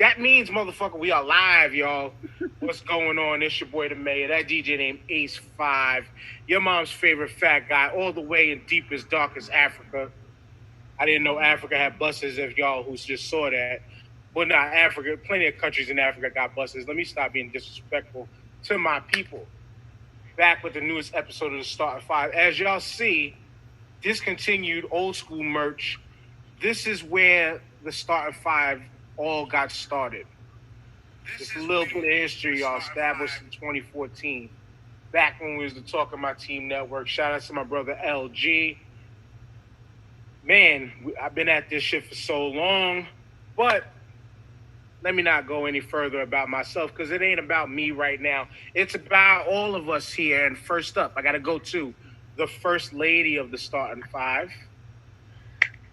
That means, motherfucker, we are live, y'all. What's going on? It's your boy, the mayor. That DJ named Ace 5. Your mom's favorite fat guy, all the way in deepest, darkest Africa. I didn't know Africa had buses, if y'all who just saw that. But not Africa. Plenty of countries in Africa got buses. Let me stop being disrespectful to my people. Back with the newest episode of the Start 5. As y'all see, discontinued old school merch. This is where the Start 5 all got started. Just a little bit of history, y'all. Established in 2014. Back when we was the Talk of My Team Network. Shout out to my brother LG. Man, I've been at this shit for so long. But let me not go any further about myself because it ain't about me right now. It's about all of us here. And first up, I got to go to the first lady of the Starting 5.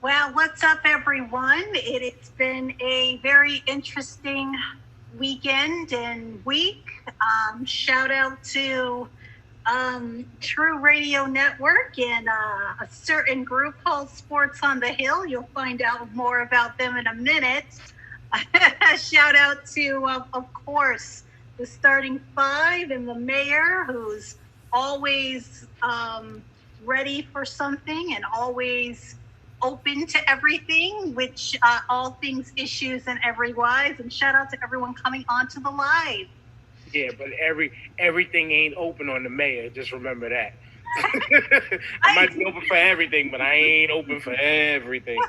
Well, what's up, everyone? It's been a very interesting weekend and week. Shout out to True Radio Network and a certain group called Sports on the Hill. You'll find out more about them in a minute. Shout out to, of course, the starting five and the mayor, who's always ready for something and always open to everything, which all things issues and everywise. And shout out to everyone coming onto the live. Yeah, but everything ain't open on the mayor. Just remember that. I might be open for everything, but I ain't open for everything.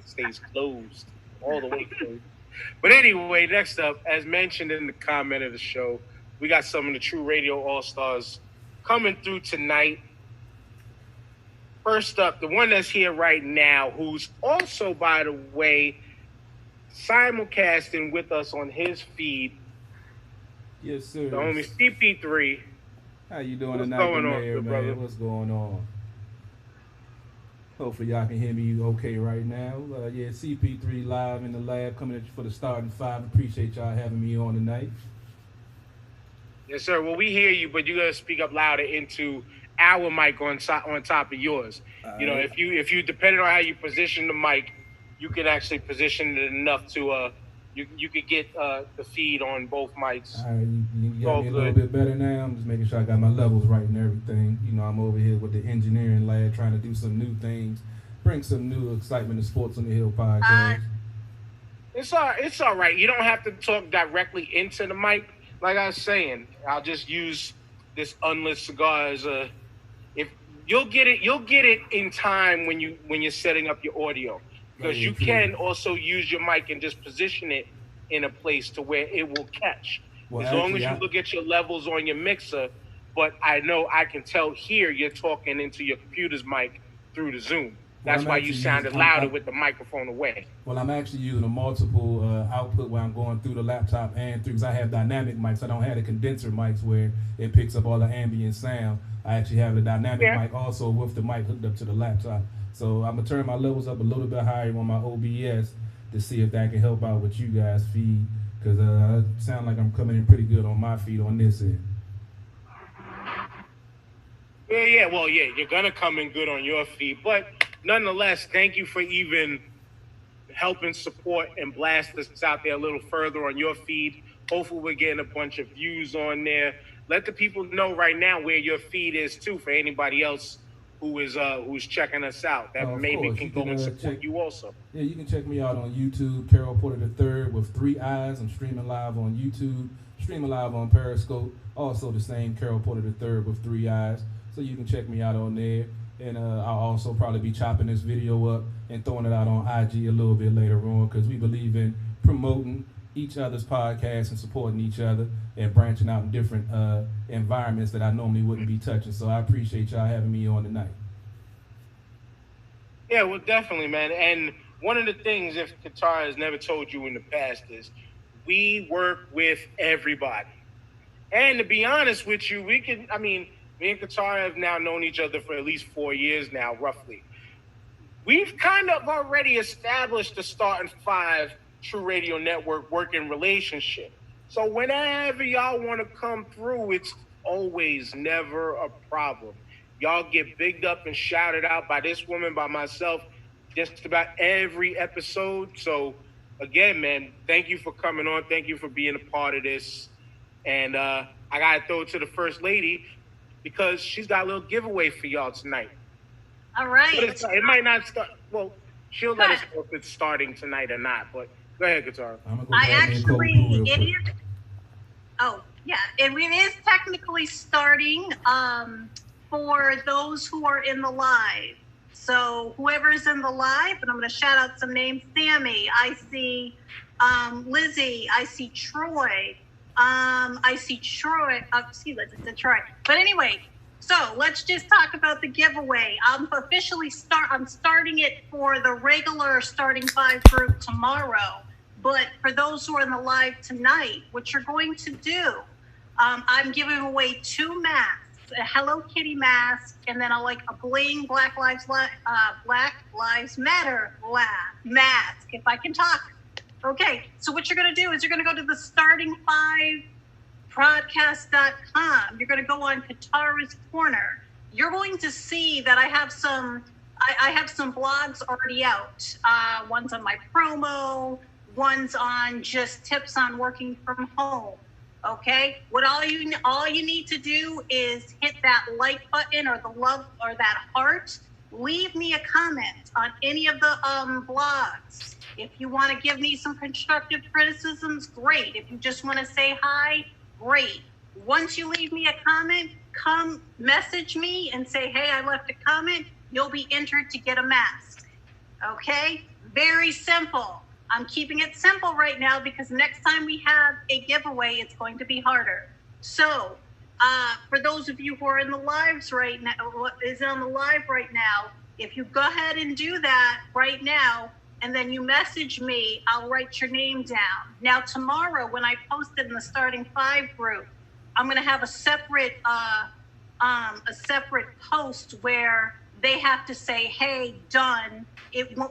Stays closed, all the way closed. But anyway, next up, as mentioned in the comment of the show, we got some of the True Radio All Stars coming through tonight. First up, the one that's here right now, who's also, by the way, simulcasting with us on his feed. Yes, sir. The homie CP3. How you doing What's tonight, going on, Mayor, man? brother? What's going on? Hopefully y'all can hear me okay right now. Yeah, CP3 live in the lab, coming at you for the starting five. Appreciate y'all having me on tonight. Yes, sir. Well, we hear you, but you gotta speak up louder into our mic on top of yours. You know, if you depending on how you position the mic, you can actually position it enough to you could get the feed on both mics. All right, you got All me a little good. bit better now. I'm just making sure I got my levels right and everything. You know, I'm over here with the engineering lab trying to do some new things, bring some new excitement to Sports on the Hill podcast. It's all right. You don't have to talk directly into the mic. Like I was saying, I'll just use this unlit cigar as a. If you'll get it in time when you're setting up your audio Oh, because yeah, you true. can also use your mic and just position it in a place to where it will catch. Well, As long as actually, you I, look at your levels on your mixer, but I know I can tell here you're talking into your computer's mic through the Zoom. well, That's I'm why you actually using. sounded louder with the microphone away. Well, I'm actually using a multiple output where I'm going through the laptop and through because I have dynamic mics. I don't have the condenser mics where it picks up all the ambient sound. I actually have the dynamic Yeah. mic also with the mic hooked up to the laptop. So I'm gonna turn my levels up a little bit higher on my OBS to see if that can help out with you guys' feed because it sound like I'm coming in pretty good on my feed on this end. Yeah. Well, yeah, you're gonna come in good on your feed, but nonetheless, thank you for even helping support and blast us out there a little further on your feed. Hopefully, we're getting a bunch of views on there. Let the people know right now where your feed is too for anybody else who's checking us out that Of maybe course, you can go can and support check. you also. Yeah, you can check me out on YouTube, Carol Porter the Third with three eyes. I'm streaming live on YouTube, streaming live on Periscope. Also, the same Carol Porter the Third with three eyes. So you can check me out on there. And I'll also probably be chopping this video up and throwing it out on IG a little bit later on because we believe in promoting each other's podcasts and supporting each other and branching out in different environments that I normally wouldn't be touching. So I appreciate y'all having me on tonight. Yeah, well, definitely, man. And one of the things, if Qatar has never told you in the past, is we work with everybody. And to be honest with you, I mean, me and Qatar have now known each other for at least 4 years now, roughly. We've kind of already established the starting five True Radio Network working relationship. So whenever y'all want to come through, it's always never a problem. Y'all get bigged up and shouted out by this woman, by myself, just about every episode. So again, man, thank you for coming on. Thank you for being a part of this. And I gotta throw it to the first lady because she's got a little giveaway for y'all tonight. All But right. it might not start. Well, she'll let us know if it's starting tonight or not. But go ahead, Guitar. I'm gonna go I grab me a cold brew actually, real it quick. is. Oh, yeah, it is technically starting for those who are in the live. So whoever's in the live, and I'm going to shout out some names. Sammy, I see Lizzie, I see Troy, I see Troy. See, it's Troy. But anyway, so let's just talk about the giveaway. I'm starting it for the regular starting 5 group tomorrow. But for those who are in the live tonight, what you're going to do, I'm giving away 2 masks, a Hello Kitty mask, and then a bling Black Lives Matter mask, if I can talk. Okay, so what you're going to do is you're going to go to the starting5podcast.com. You're going to go on Katara's Corner. You're going to see that I have some blogs already out. One's on my promo, one's on just tips on working from home. Okay, all you need to do is hit that like button or the love or that heart. Leave me a comment on any of the blogs. If you want to give me some constructive criticisms, great. If you just want to say hi, great. Once you leave me a comment, come message me and say, hey, I left a comment. You'll be entered to get a mask. Okay? Very simple. I'm keeping it simple right now because next time we have a giveaway, it's going to be harder. So, for those of you who are in the lives right now, if you go ahead and do that right now, and then you message me, I'll write your name down. Now, tomorrow, when I post it in the Starting 5 group, I'm going to have a separate post where they have to say, hey, done,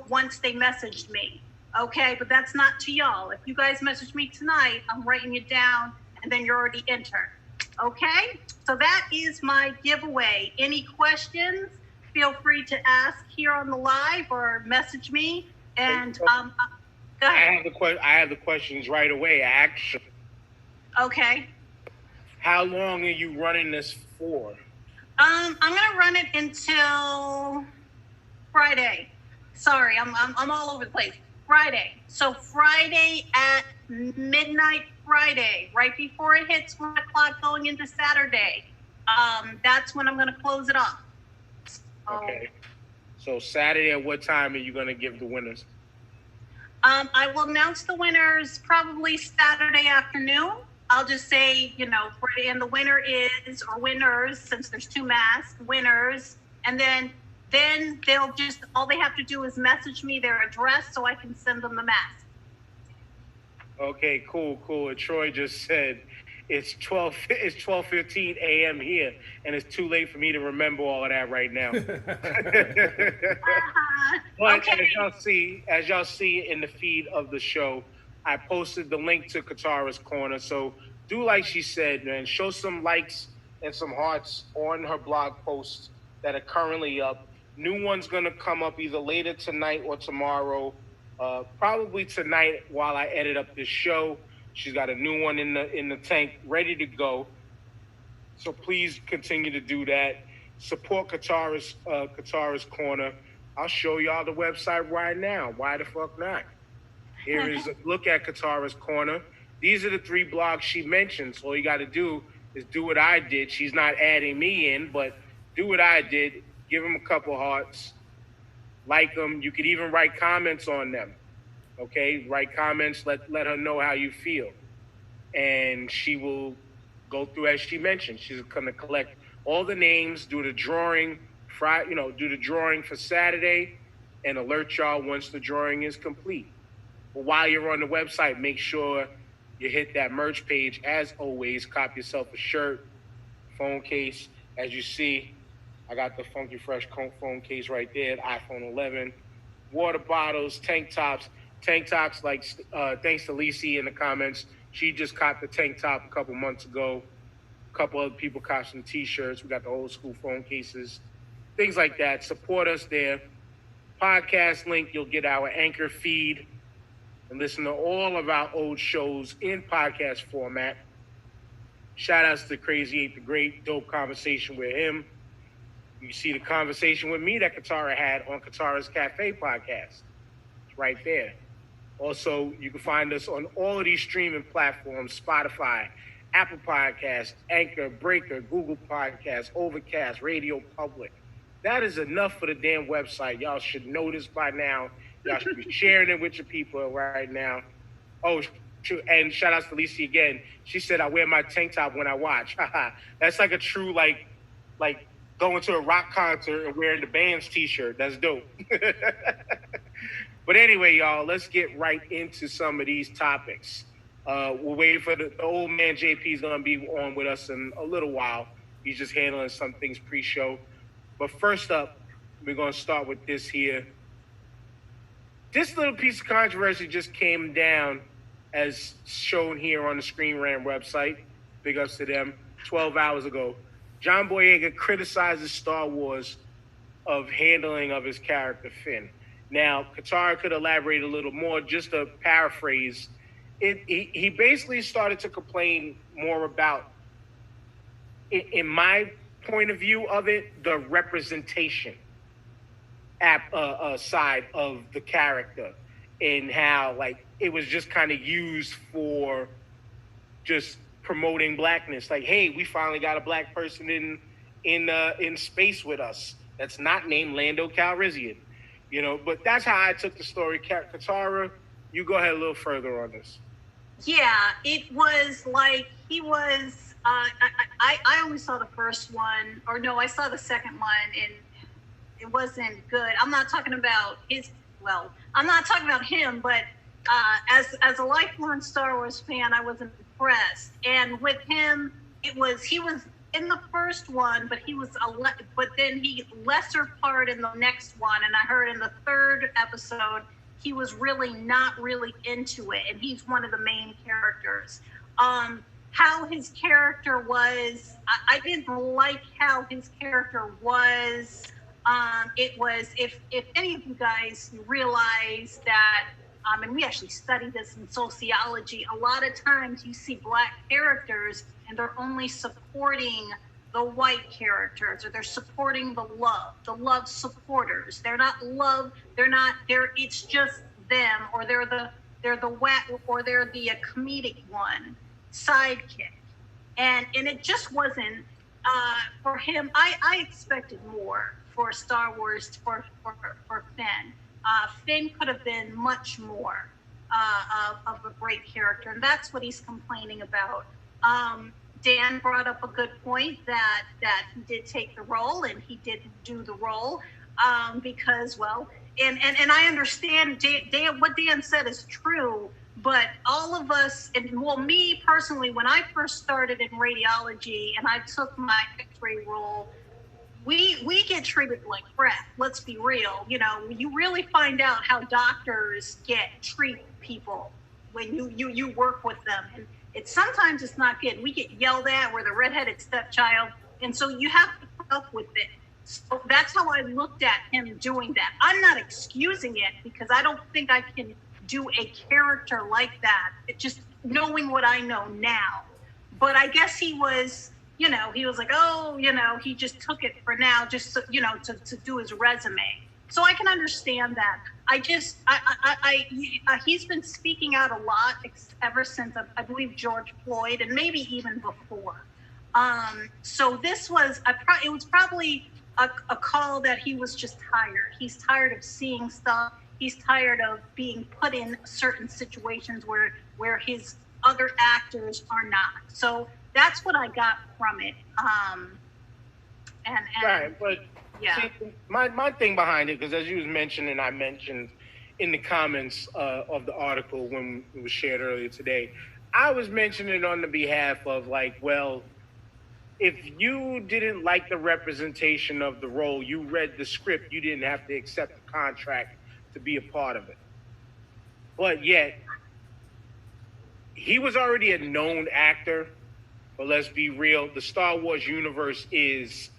once they messaged me. Okay, but that's not to y'all. If you guys message me tonight, I'm writing it down, and then you're already entered. Okay, so that is my giveaway. Any questions, feel free to ask here on the live or message me. And go ahead. I have the questions right away, actually. Okay. How long are you running this for? I'm gonna run it until Friday. Sorry, I'm all over the place. Friday. So Friday at midnight Friday, right before it hits 1 o'clock going into Saturday. That's when I'm going to close it off. Okay. So Saturday at what time are you going to give the winners? I will announce the winners probably Saturday afternoon. I'll just say, and the winner is, or winners, since there's 2 masks, winners. And then all they have to do is message me their address so I can send them the mask. Okay, cool. And Troy just said it's 12:15 a.m. here, and it's too late for me to remember all of that right now. But Okay. as y'all see in the feed of the show, I posted the link to Katara's Corner. So do like she said, man, show some likes and some hearts on her blog posts that are currently up. New one's gonna come up either later tonight or tomorrow. Probably tonight while I edit up this show. She's got a new one in the tank ready to go. So please continue to do that. Support Katara's Corner. I'll show y'all the website right now. Why the fuck not? Here is a look at Katara's Corner. These are the 3 blogs she mentioned. So all you got to do is do what I did. She's not adding me in, but do what I did. Give them a couple hearts. Like them. You could even write comments on them. Okay? Write comments. Let her know how you feel. And she will go through, as she mentioned. She's going to collect all the names, do the drawing for Saturday, and alert y'all once the drawing is complete. But while you're on the website, make sure you hit that merch page. As always, cop yourself a shirt, phone case. As you see, I got the Funky Fresh phone case right there, iPhone 11. Water bottles, tank tops. Thanks to Lisi in the comments. She just copped the tank top a couple months ago. A couple other people copped some T-shirts. We got the old school phone cases. Things like that. Support us there. Podcast link, you'll get our Anchor feed. and listen to all of our old shows in podcast format. Shout outs to Crazy 8 the Great, dope conversation with him. You see the conversation with me that Katara had on Katara's Cafe podcast. It's right there. Also, you can find us on all of these streaming platforms: Spotify, Apple Podcasts, Anchor, Breaker, Google Podcasts, Overcast, Radio Public. That is enough for the damn website. Y'all should know this by now. Y'all should be sharing it with your people right now. Oh, and shout out to Lisa again. She said, I wear my tank top when I watch. That's like a true, like going to a rock concert and wearing the band's t-shirt. That's dope. But anyway, y'all, let's get right into some of these topics. We're waiting for the old man JP's going to be on with us in a little while. He's just handling some things pre-show. But first up, we're going to start with this here. This little piece of controversy just came down as shown here on the Screen Rant website. Big ups to them. 12 hours ago. John Boyega criticizes Star Wars of handling of his character Finn. Now, Katara could elaborate a little more. Just to paraphrase, he basically started to complain more about, in my point of view of it, the representation side of the character, and how like it was just kind of used for just promoting blackness. Like, hey, we finally got a black person in space with us that's not named Lando Calrissian. You know, but that's how I took the story. Katara, you go ahead a little further on this. Yeah, it was like he was. I only saw the first one, or no, I saw the second one, and it wasn't good. I'm not talking about his. Well, I'm not talking about him, but as a lifelong Star Wars fan, I was impressed. And with him, he was in the first one, but but then he lesser part in the next one. And I heard in the third episode, he was not really into it. And he's one of the main characters. How his character was, I didn't like how his character was. It was, if any of you guys realize that, and we actually study this in sociology, a lot of times you see black characters and they're only supporting the white characters, or they're supporting the love supporters. They're not love. It's just them, or they're the comedic one, sidekick. And it just wasn't, for him. I expected more for Star Wars for Finn. Finn could have been much more of a great character, and that's what he's complaining about. Dan brought up a good point that he did take the role, and he did do the role because, well, and I understand Dan, what Dan said is true, but all of us, and well, me personally, when I first started in radiology and I took my X-ray role, we get treated like crap. Let's be real. You know, you really find out how doctors treat people when you work with them, and sometimes it's not good. We get yelled at. We're the redheaded stepchild, and so you have to put up with it. So that's how I looked at him doing that. I'm not excusing it, because I don't think I can do a character like that. Just knowing what I know now, but I guess he was. You know, he was like, oh, you know, he just took it for now, just so, you know, to do his resume. So I can understand that. He's been speaking out a lot ever since, I believe, George Floyd, and maybe even before. So this was, it was probably a call that he was just tired. He's tired of seeing stuff. He's tired of being put in certain situations where his other actors are not. So that's what I got from it. Right, but yeah. See, my thing behind it, because as you was mentioning, I mentioned in the comments of the article when it was shared earlier today, I was mentioning on the behalf of like, well, if you didn't like the representation of the role, you read the script, you didn't have to accept the contract to be a part of it. But yet, he was already a known actor. But let's be real, the Star Wars universe is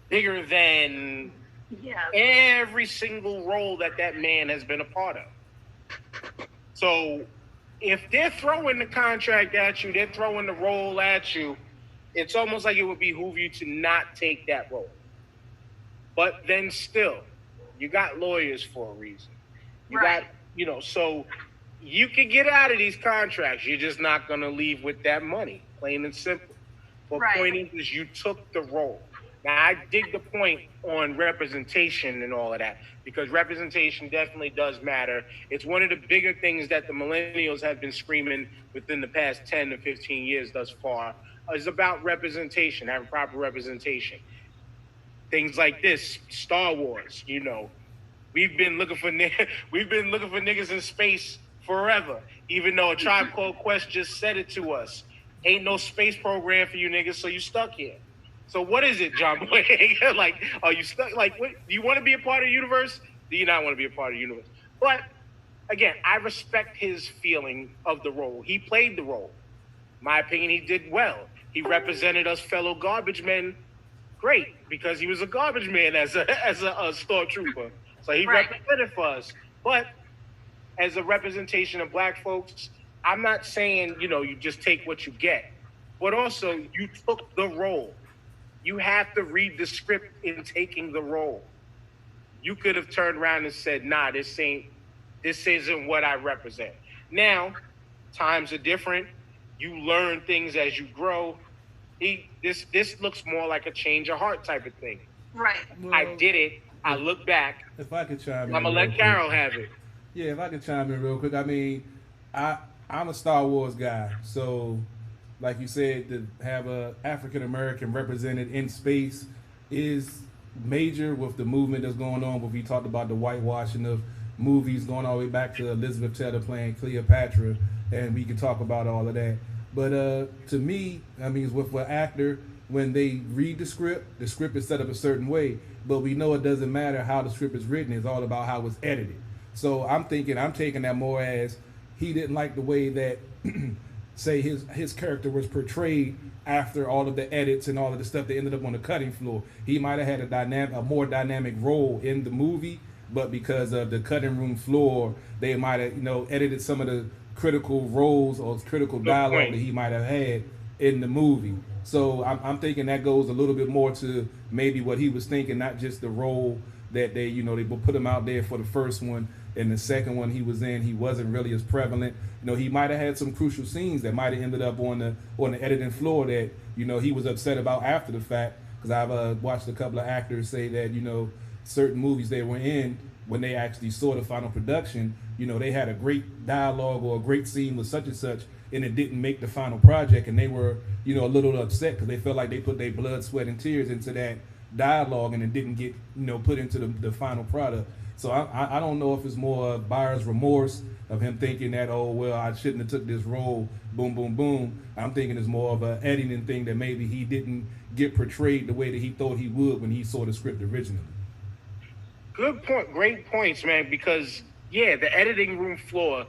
bigger than every single role that man has been a part of. So if they're throwing the contract at you, they're throwing the role at you, it's almost like it would behoove you to not take that role. But then still, you got lawyers for a reason. You Right. got, so you can get out of these contracts. You're just not going to leave with that money, plain and simple. But Right. point is, you took the role. Now, I dig the point on representation and all of that, because representation definitely does matter. It's one of the bigger things that the millennials have been screaming within the past 10 to 15 years thus far, is about representation, having proper representation. Things like this, Star Wars, we've been looking for niggas in space forever, even though a Tribe Called Quest just said it to us. Ain't no space program for you niggas, so you stuck here. So what is it, John Boy? Like, are you stuck? Like, what, do you want to be a part of the universe? Do you not want to be a part of the universe? But again, I respect his feeling of the role. He played the role. My opinion, he did well. He represented us fellow garbage men great, because he was a garbage man as a stormtrooper. So he represented for us. But as a representation of black folks, I'm not saying, you just take what you get, but also you took the role. You have to read the script in taking the role. You could have turned around and said, nah, this isn't what I represent. Now, times are different. You learn things as you grow. This looks more like a change of heart type of thing. Right. Well, I did it. I look back. If I could chime in, I'm gonna let Carol have it. Yeah, if I could chime in real quick. I mean, I'm a Star Wars guy, so like you said, to have a African American represented in space is major with the movement that's going on. But we talked about the whitewashing of movies going all the way back to Elizabeth Taylor playing Cleopatra, and we can talk about all of that. But to me, I mean, with an actor, when they read the script is set up a certain way, but we know it doesn't matter how the script is written. It's all about how it's edited. So I'm taking that more as he didn't like the way that, say, his character was portrayed after all of the edits and all of the stuff that ended up on the cutting floor. He might have had a more dynamic role in the movie, but because of the cutting room floor, they might have, edited some of the critical roles or critical dialogue that he might have had in the movie. So I'm thinking that goes a little bit more to maybe what he was thinking, not just the role that they put him out there for the first one. And the second one he was in, he wasn't really as prevalent. He might have had some crucial scenes that might have ended up on the editing floor that, he was upset about after the fact. Because I've watched a couple of actors say that, certain movies they were in, when they actually saw the final production, they had a great dialogue or a great scene with such and such, and it didn't make the final project, and they were, a little upset because they felt like they put their blood, sweat, and tears into that dialogue, and it didn't get, put into the final product. So I don't know if it's more buyer's remorse of him thinking that, oh, well, I shouldn't have took this role, boom, boom, boom. I'm thinking it's more of an editing thing that maybe he didn't get portrayed the way that he thought he would when he saw the script originally. Good point. Great points, man, because, yeah, the editing room floor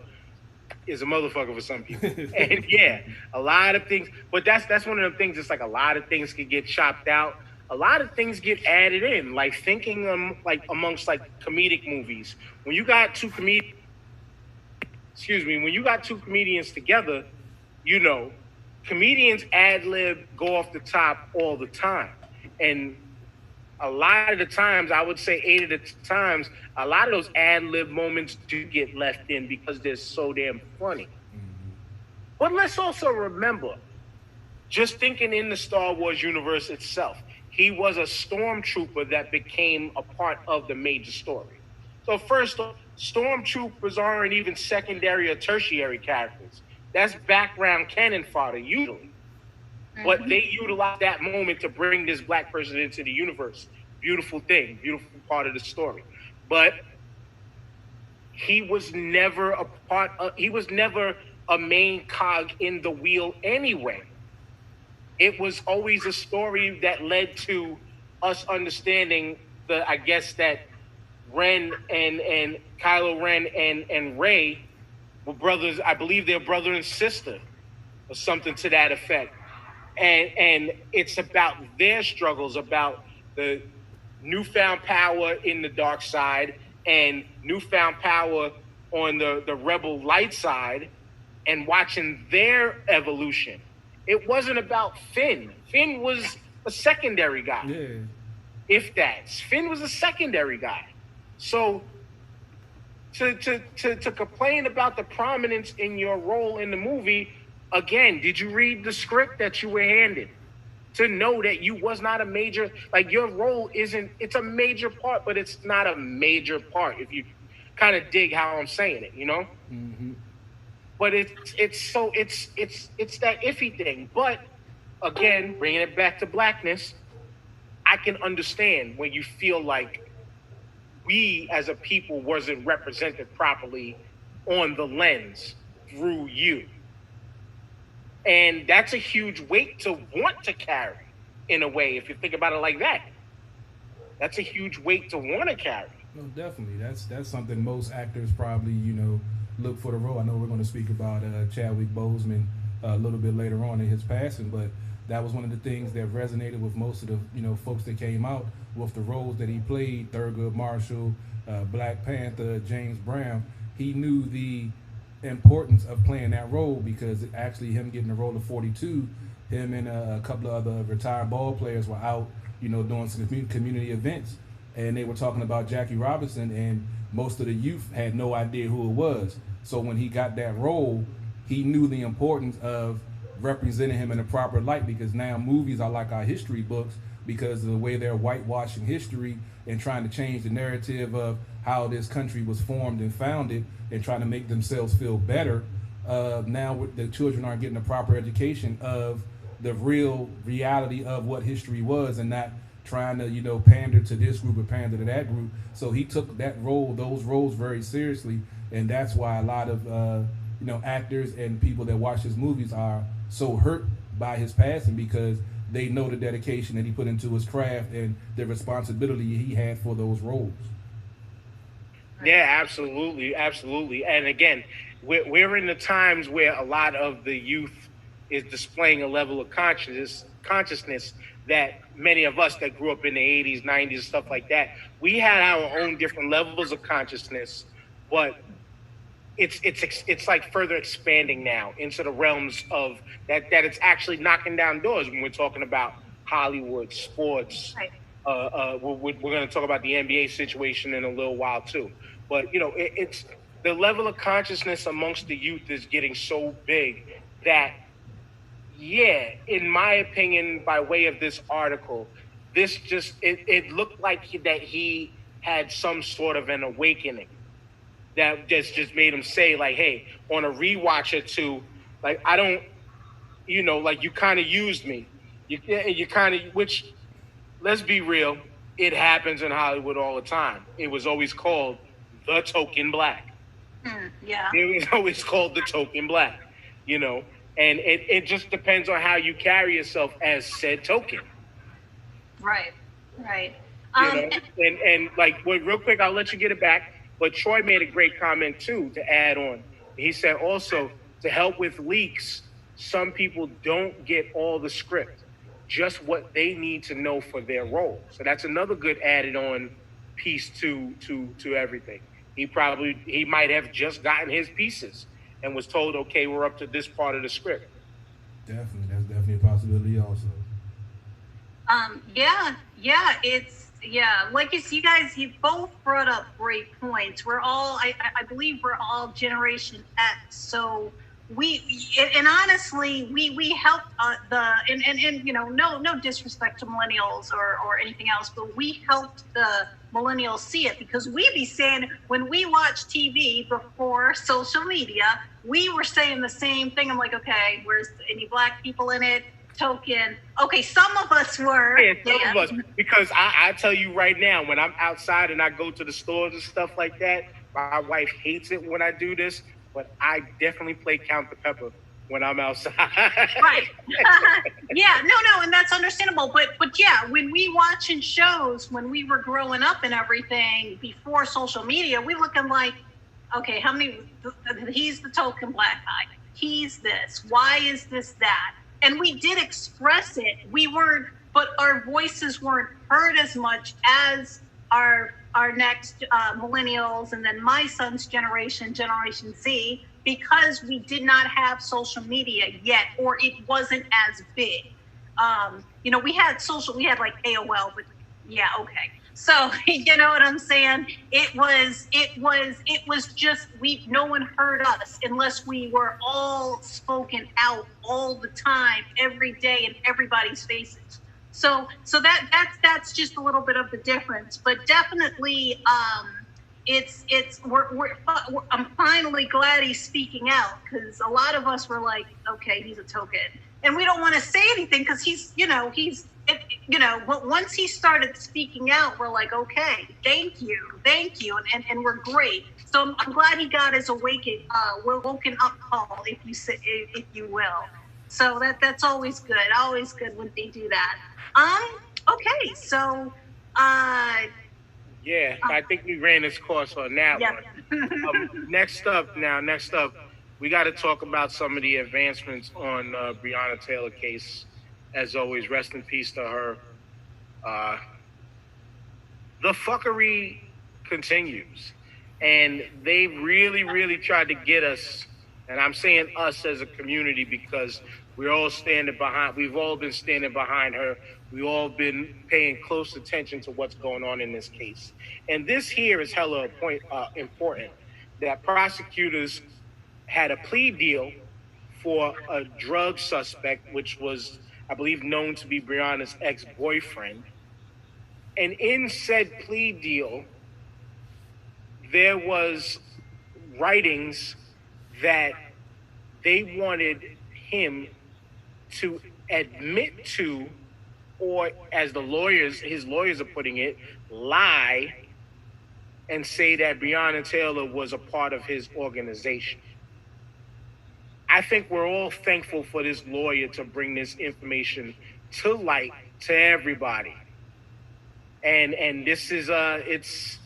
is a motherfucker for some people. And, yeah, a lot of things. But that's one of the things. It's like a lot of things could get chopped out. A lot of things get added in, like thinking amongst comedic movies. When you got two comedians together, comedians ad-lib, go off the top all the time. And a lot of the times, I would say 8 of the times, a lot of those ad-lib moments do get left in because they're so damn funny. Mm-hmm. But let's also remember, just thinking in the Star Wars universe itself, he was a stormtrooper that became a part of the major story. So first, stormtroopers aren't even secondary or tertiary characters. That's background cannon fodder, usually. Mm-hmm. But they utilize that moment to bring this black person into the universe. Beautiful thing, beautiful part of the story. But he was never a main cog in the wheel anyway. It was always a story that led to us understanding that Ren and Kylo Ren and Rey were brothers. I believe they're brother and sister or something to that effect. And it's about their struggles, about the newfound power in the dark side and newfound power on the rebel light side and watching their evolution. It wasn't about Finn. Finn was a secondary guy. Yeah. If that. Finn was a secondary guy. So to complain about the prominence in your role in the movie, again, did you read the script that you were handed? To know that you was not a major, like your role isn't, it's a major part, but it's not a major part, if you kind of dig how I'm saying it, you know? Mm-hmm. But it's that iffy thing. But again, bringing it back to blackness, I can understand when you feel like we as a people wasn't represented properly on the lens through you. And that's a huge weight to want to carry, in a way, if you think about it like that. That's a huge weight to want to carry. No, definitely. That's something most actors probably, look for the role. I know we're going to speak about Chadwick Boseman a little bit later on in his passing, but that was one of the things that resonated with most of the, folks that came out with the roles that he played. Thurgood Marshall, Black Panther, James Brown. He knew the importance of playing that role because actually him getting the role of 42, him and a couple of other retired ball players were out, doing some community events, and they were talking about Jackie Robinson, and most of the youth had no idea who it was. So when he got that role, he knew the importance of representing him in a proper light, because now movies are like our history books because of the way they're whitewashing history and trying to change the narrative of how this country was formed and founded and trying to make themselves feel better. Now the children aren't getting a proper education of the real reality of what history was, and not trying to, pander to this group or pander to that group. So he took those roles very seriously, and that's why a lot of, actors and people that watch his movies are so hurt by his passing, because they know the dedication that he put into his craft and the responsibility he had for those roles. Yeah, absolutely, absolutely. And again, we're in the times where a lot of the youth is displaying a level of consciousness that many of us that grew up in the 80s, 90s, stuff like that, we had our own different levels of consciousness, but it's like further expanding now into the realms of that it's actually knocking down doors when we're talking about Hollywood, sports. Right. We're going to talk about the NBA situation in a little while too. But, it's the level of consciousness amongst the youth is getting so big that, yeah, in my opinion, by way of this article, this just, it looked like that he had some sort of an awakening that just made him say, like, hey, on a rewatch or two, like, I don't, like, you kind of used me. You kind of, which, let's be real, it happens in Hollywood all the time. It was always called the token black. Yeah. It was always called the token black, and it just depends on how you carry yourself as said token. Right. And like, well, real quick, I'll let you get it back. But Troy made a great comment too to add on. He said also, to help with leaks, some people don't get all the script, just what they need to know for their role. So that's another good added on piece to everything. He might have just gotten his pieces and was told, okay, we're up to this part of the script. Definitely, that's definitely a possibility also. Like you guys, you both brought up great points. We're all, I believe we're all Generation X. So and honestly, we helped no disrespect to millennials or anything else, but we helped the millennials see it, because we be saying, when we watch TV before social media, we were saying the same thing. I'm like, okay, where's any black people in it? Token. Okay, some of us were. Yeah, some of us. Because I tell you right now, when I'm outside and I go to the stores and stuff like that, my wife hates it when I do this, but I definitely play Count the Pepper when I'm outside. Right. Yeah, no, and that's understandable. But yeah, when we watching shows, when we were growing up and everything, before social media, we looking like, okay, how many, he's the token black guy. He's this. Why is this that? And we did express it. We weren't, but our voices weren't heard as much as our our next millennials, and then my son's generation, Generation Z, because we did not have social media yet, or it wasn't as big. We had like AOL, but yeah, okay. So you know what I'm saying? It was just no one heard us unless we were all spoken out all the time, every day, in everybody's faces. So that's just a little bit of the difference, but definitely I'm finally glad he's speaking out, because a lot of us were like, okay, he's a token, and we don't want to say anything because but once he started speaking out, we're like, okay, thank you, and we're great. So I'm glad he got his woken up call, if you will. So that's always good when they do that. Okay, so yeah, I think we ran this course on that yeah. one. Next up, we got to talk about some of the advancements on Breonna Taylor case. As always, rest in peace to her. The fuckery continues, and they really, really tried to get us. And I'm saying us as a community because we've all been standing behind her. We've all been paying close attention to what's going on in this case. And this here is hella important, that prosecutors had a plea deal for a drug suspect, which was, I believe, known to be Breonna's ex-boyfriend. And in said plea deal, there was writings that they wanted him to admit to, or as his lawyers are putting it, lie and say that Breonna Taylor was a part of his organization. I think we're all thankful for this lawyer to bring this information to light to everybody. And this is it's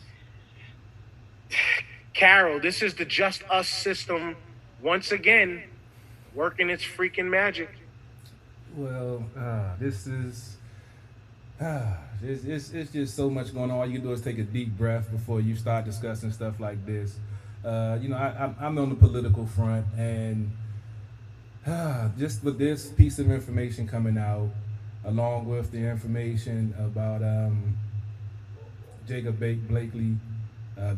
Carol, this is the Just Us system once again working its freaking magic. Well, it's just so much going on. All you can do is take a deep breath before you start discussing stuff like this. I'm on the political front, and just with this piece of information coming out, along with the information about Jacob Blakely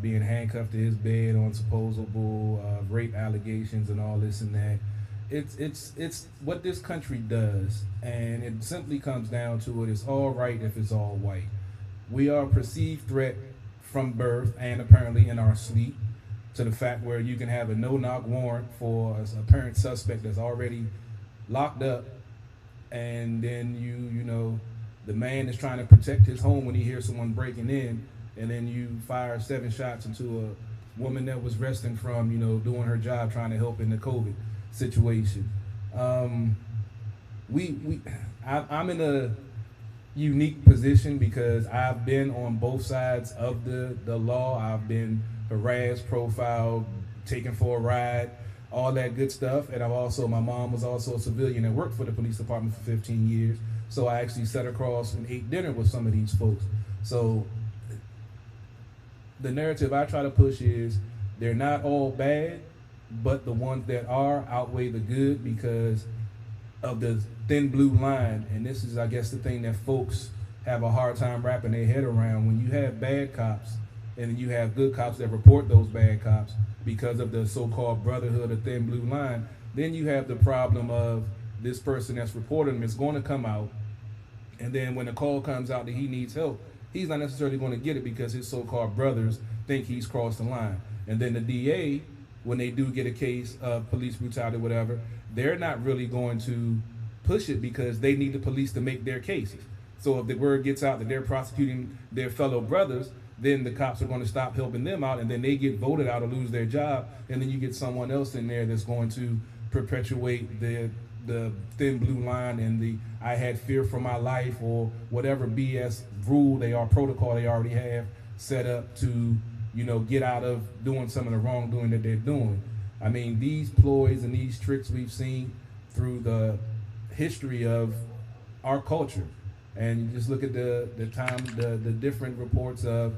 being handcuffed to his bed on supposable rape allegations and all this and that. It's what this country does, and it simply comes down to it. It's all right if it's all white. We are a perceived threat from birth and apparently in our sleep, to the fact where you can have a no-knock warrant for a apparent suspect that's already locked up, and then you know the man is trying to protect his home when he hears someone breaking in, and then you fire 7 shots into a woman that was resting from, doing her job, trying to help in the COVID situation. I'm in a unique position because I've been on both sides of the law. I've been harassed, profiled, taken for a ride, all that good stuff. And my mom was also a civilian and worked for the police department for 15 years. So I actually sat across and ate dinner with some of these folks. So the narrative I try to push is they're not all bad, but the ones that are outweigh the good because of the thin blue line. And this is, I guess, the thing that folks have a hard time wrapping their head around. When you have bad cops and then you have good cops that report those bad cops because of the so-called brotherhood of thin blue line, then you have the problem of this person that's reporting him is going to come out, and then when the call comes out that he needs help, he's not necessarily going to get it because his so-called brothers think he's crossed the line. And then the DA, when they do get a case of police brutality or whatever, they're not really going to push it because they need the police to make their cases. So if the word gets out that they're prosecuting their fellow brothers, then the cops are going to stop helping them out, and then they get voted out or lose their job, and then you get someone else in there that's going to perpetuate the thin blue line and the I had fear for my life or whatever BS rule protocol they already have set up to, get out of doing some of the wrongdoing that they're doing. I mean, these ploys and these tricks we've seen through the history of our culture. And you just look at the different reports of,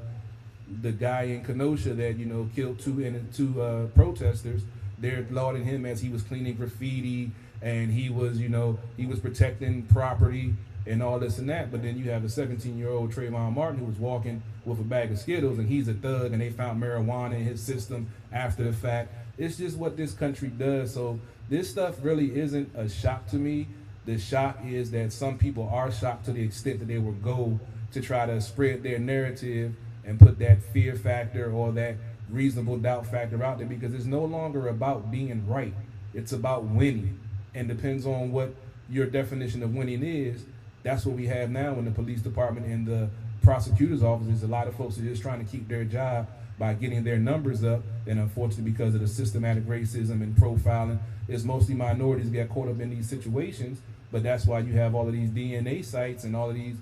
the guy in Kenosha that killed two protesters. They're lauding him as he was cleaning graffiti and he was protecting property and all this and that. But then you have a 17-year-old Trayvon Martin who was walking with a bag of Skittles and he's a thug and they found marijuana in his system after the fact. It's just what this country does. So this stuff really isn't a shock to me. The shock is that some people are shocked to the extent that they will go to try to spread their narrative and put that fear factor or that reasonable doubt factor out there, because it's no longer about being right. It's about winning. And depends on what your definition of winning is. That's what we have now in the police department and the prosecutor's offices. A lot of folks are just trying to keep their job by getting their numbers up. And unfortunately, because of the systematic racism and profiling, it's mostly minorities get caught up in these situations. But that's why you have all of these DNA sites and all of these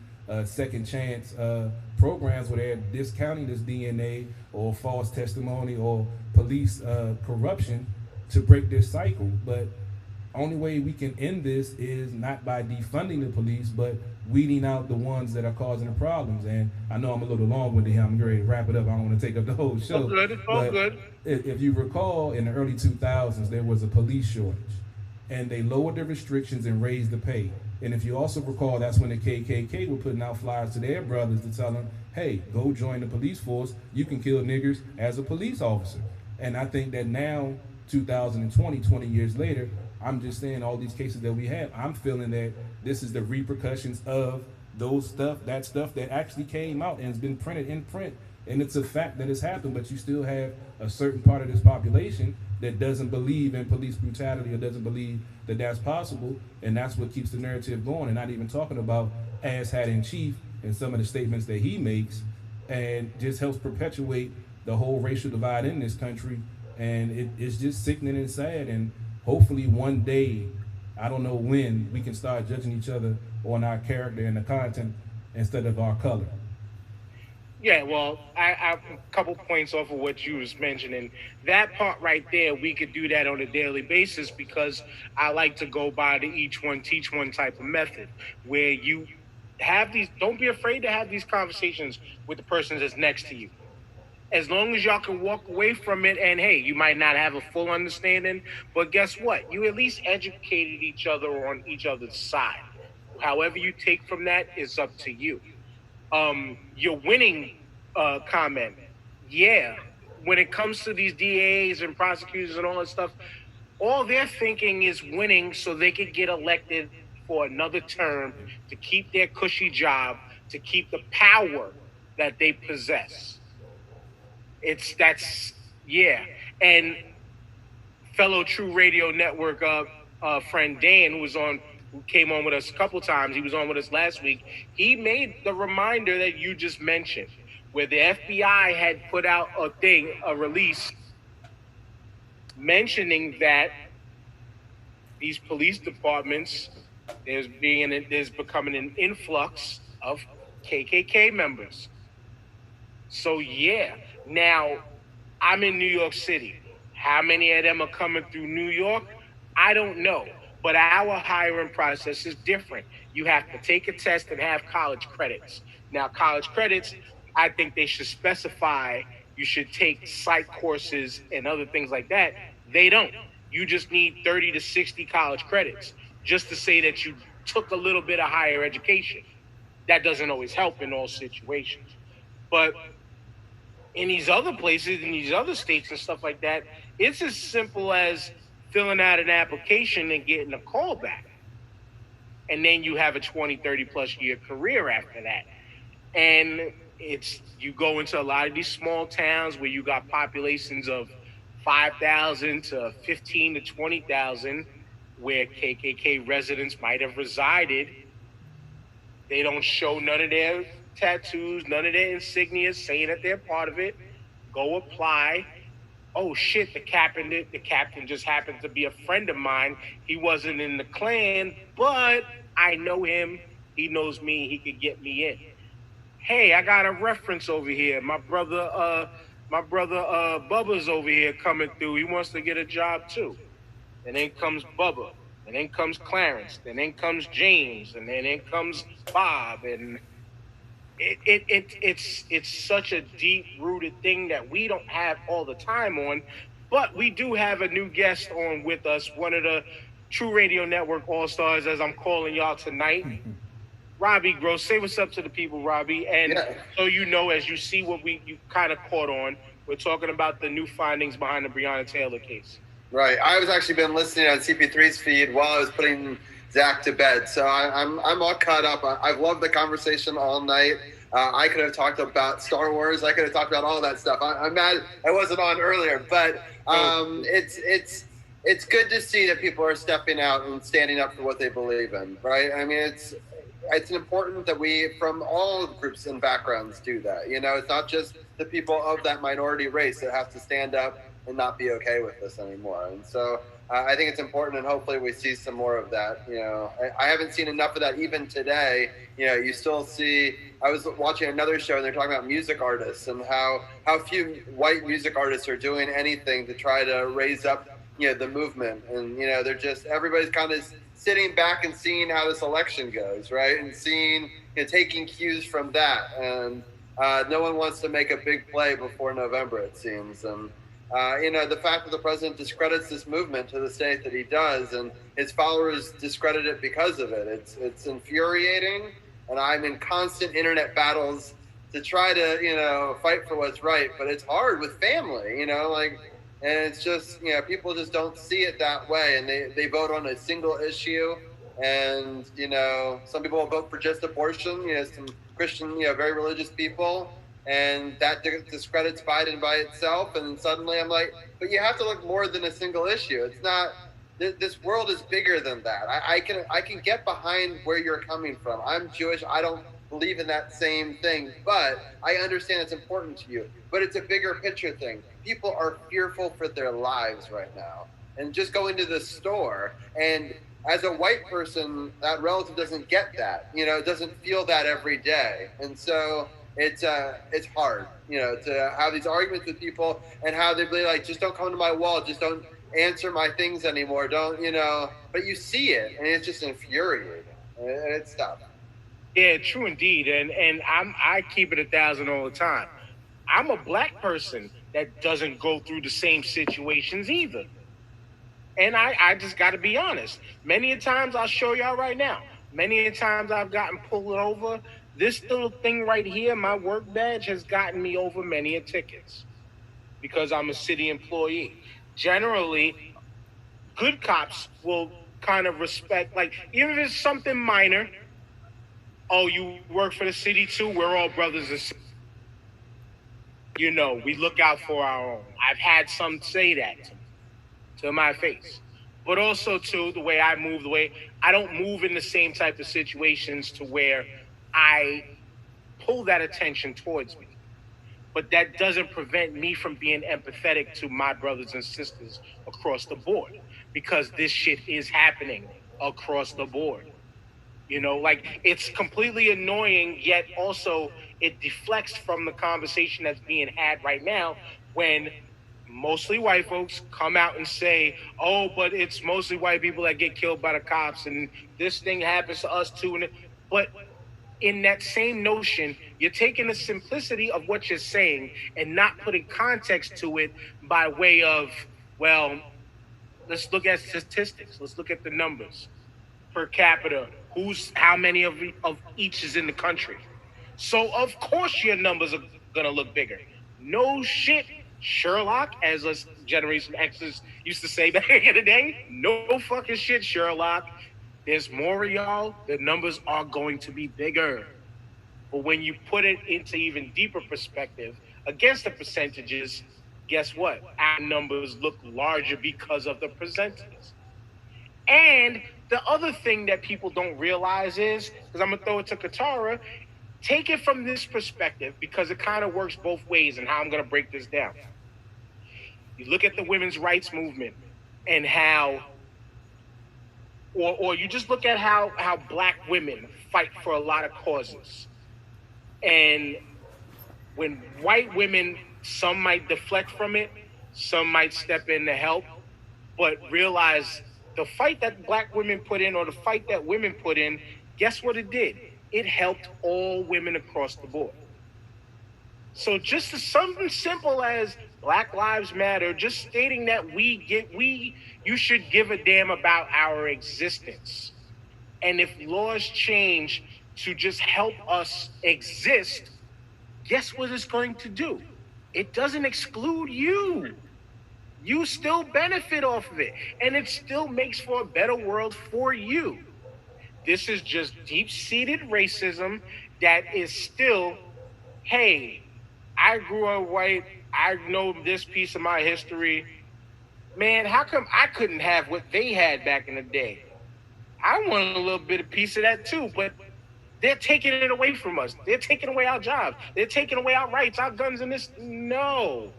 second chance programs where they're discounting this DNA or false testimony or police corruption to break this cycle. But only way we can end this is not by defunding the police, but weeding out the ones that are causing the problems. And I know I'm a little long-winded here. I'm ready to wrap it up. I don't want to take up the whole show. All good. It's all good. If you recall, in the early 2000s, there was a police shortage, and they lowered the restrictions and raised the pay. And if you also recall, that's when the KKK were putting out flyers to their brothers to tell them, hey, go join the police force. You can kill niggers as a police officer. And I think that now, 2020, 20 years later, I'm just saying all these cases that we have, I'm feeling that this is the repercussions of that stuff that actually came out and has been printed in print. And it's a fact that it's happened, but you still have a certain part of this population that doesn't believe in police brutality or doesn't believe that that's possible. And that's what keeps the narrative going. And not even talking about Ass Hat in Chief and some of the statements that he makes, and just helps perpetuate the whole racial divide in this country. And it's just sickening and sad. And hopefully one day, I don't know when, we can start judging each other on our character and the content instead of our color. Yeah, well, I a couple points off of what you was mentioning. That part right there, we could do that on a daily basis, because I like to go by the each one, teach one type of method, where you have these, don't be afraid to have these conversations with the person that's next to you. As long as y'all can walk away from it, and hey, you might not have a full understanding, but guess what? You at least educated each other on each other's side. However you take from that is up to you. Your winning comment, yeah, when it comes to these DAs and prosecutors and all that stuff, all they're thinking is winning so they could get elected for another term to keep their cushy job, to keep the power that they possess. Yeah. And fellow True Radio Network friend Dan, who came on with us a couple times, he was on with us last week, he made the reminder that you just mentioned, where the FBI had put out a release mentioning that these police departments, there's becoming an influx of KKK members. So yeah, now I'm in New York City. How many of them are coming through New York? I don't know. But our hiring process is different. You have to take a test and have college credits. Now, college credits, I think they should specify you should take psych courses and other things like that. They don't. You just need 30 to 60 college credits just to say that you took a little bit of higher education. That doesn't always help in all situations. But in these other places, in these other states and stuff like that, it's as simple as filling out an application and getting a call back. And then you have a 20, 30 plus year career after that. And you go into a lot of these small towns where you got populations of 5,000 to 15 to 20,000, where KKK residents might have resided. They don't show none of their tattoos, none of their insignias saying that they're part of it. Go apply. Oh shit, the captain just happened to be a friend of mine. He wasn't in the Klan, but I know him. He knows me. He could get me in. Hey, I got a reference over here. My brother Bubba's over here coming through. He wants to get a job too. And then comes Bubba. And then comes Clarence. And then comes James. And then comes Bob. And it's such a deep rooted thing that we don't have all the time on, but we do have a new guest on with us, one of the True Radio Network All Stars, as I'm calling y'all tonight. Robbie Gross, say what's up to the people, Robbie. And Yeah. so you know, as you see what you kind of caught on, we're talking about the new findings behind the Breonna Taylor case. Right. I was actually been listening on CP3's feed while I was putting Zach to bed, so I'm all caught up. I've loved the conversation all night. I could have talked about Star Wars. I could have talked about all that stuff. I'm mad I wasn't on earlier, but it's good to see that people are stepping out and standing up for what they believe in. Right. I mean, it's important that we, from all groups and backgrounds, do that. You know, it's not just the people of that minority race that have to stand up and not be okay with this anymore. And so I think it's important, and hopefully we see some more of that. You know, I haven't seen enough of that even today. You know, you still see, I was watching another show and they're talking about music artists and how few white music artists are doing anything to try to raise up, you know, the movement. And, you know, they're just, everybody's kind of sitting back and seeing how this election goes, right? And seeing, you know, taking cues from that. And no one wants to make a big play before November, it seems. And, you know, the fact that the president discredits this movement to the state that he does, and his followers discredit it because of it, it's infuriating. And I'm in constant internet battles to try to, you know, fight for what's right. But it's hard with family, you know, like, and it's just, you know, people just don't see it that way. And they vote on a single issue. And, you know, some people will vote for just abortion, you know, some Christian, you know, very religious people. And that discredits Biden by itself. And suddenly I'm like, but you have to look more than a single issue. It's not, this world is bigger than that. I can get behind where you're coming from. I'm Jewish. I don't believe in that same thing, but I understand it's important to you. But it's a bigger picture thing. People are fearful for their lives right now. And just go into the store, and as a white person, that relative doesn't get that. You know, doesn't feel that every day. And so it's hard, you know, to have these arguments with people and how they be like, just don't come to my wall, just don't answer my things anymore, don't, you know, but you see it and it's just infuriating, and it's tough. Yeah, true indeed. And I keep it 1,000 all the time. I'm a black person that doesn't go through the same situations either. And I just got to be honest. Many a times, I'll show y'all right now, many a times I've gotten pulled over. This little thing right here, my work badge, has gotten me over many a tickets because I'm a city employee. Generally, good cops will kind of respect, like, even if it's something minor, oh, you work for the city too? We're all brothers and sisters. You know, we look out for our own. I've had some say that to my face. But also, too, the way I move, I don't move in the same type of situations to where I pull that attention towards me. But that doesn't prevent me from being empathetic to my brothers and sisters across the board, because this shit is happening across the board. You know, like, it's completely annoying, yet also it deflects from the conversation that's being had right now when mostly white folks come out and say, oh, but it's mostly white people that get killed by the cops and this thing happens to us too. But in that same notion, you're taking the simplicity of what you're saying and not putting context to it by way of, well, let's look at statistics. Let's look at the numbers per capita. How many of each is in the country? So of course your numbers are gonna look bigger. No shit, Sherlock, as us Generation X's used to say back in the day. No fucking shit, Sherlock. There's more of y'all, the numbers are going to be bigger. But when you put it into even deeper perspective against the percentages, guess what? Our numbers look larger because of the percentages. And the other thing that people don't realize is, because I'm going to throw it to Katara, take it from this perspective, because it kind of works both ways, and how I'm going to break this down. You look at the women's rights movement and how, or you just look at how black women fight for a lot of causes. And when white women, some might deflect from it, some might step in to help, but realize the fight that black women put in, or the fight that women put in, guess what it did? it helped all women across the board. So just something simple as Black Lives Matter, just stating that you should give a damn about our existence. And if laws change to just help us exist, guess what it's going to do? It doesn't exclude you. You still benefit off of it. And it still makes for a better world for you. This is just deep-seated racism that is still, hey, I grew up white. I know this piece of my history. Man, how come I couldn't have what they had back in the day? I want a little bit of piece of that too, but they're taking it away from us. They're taking away our jobs. They're taking away our rights, our guns, and this. No.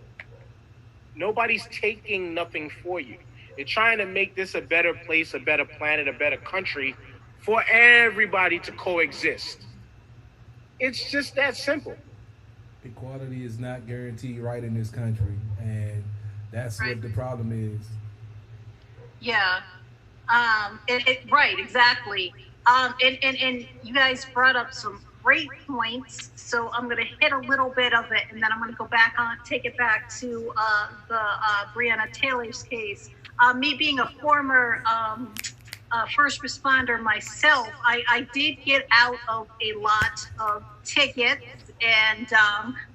Nobody's taking nothing for you. They're trying to make this a better place, a better planet, a better country for everybody to coexist. It's just that simple. Equality is not guaranteed right in this country, and that's what the problem is. Yeah. Right, exactly. And you guys brought up some great points, so I'm going to hit a little bit of it, and then I'm going to go back take it back to the Breonna Taylor's case. Me being a former first responder myself, I did get out of a lot of tickets, and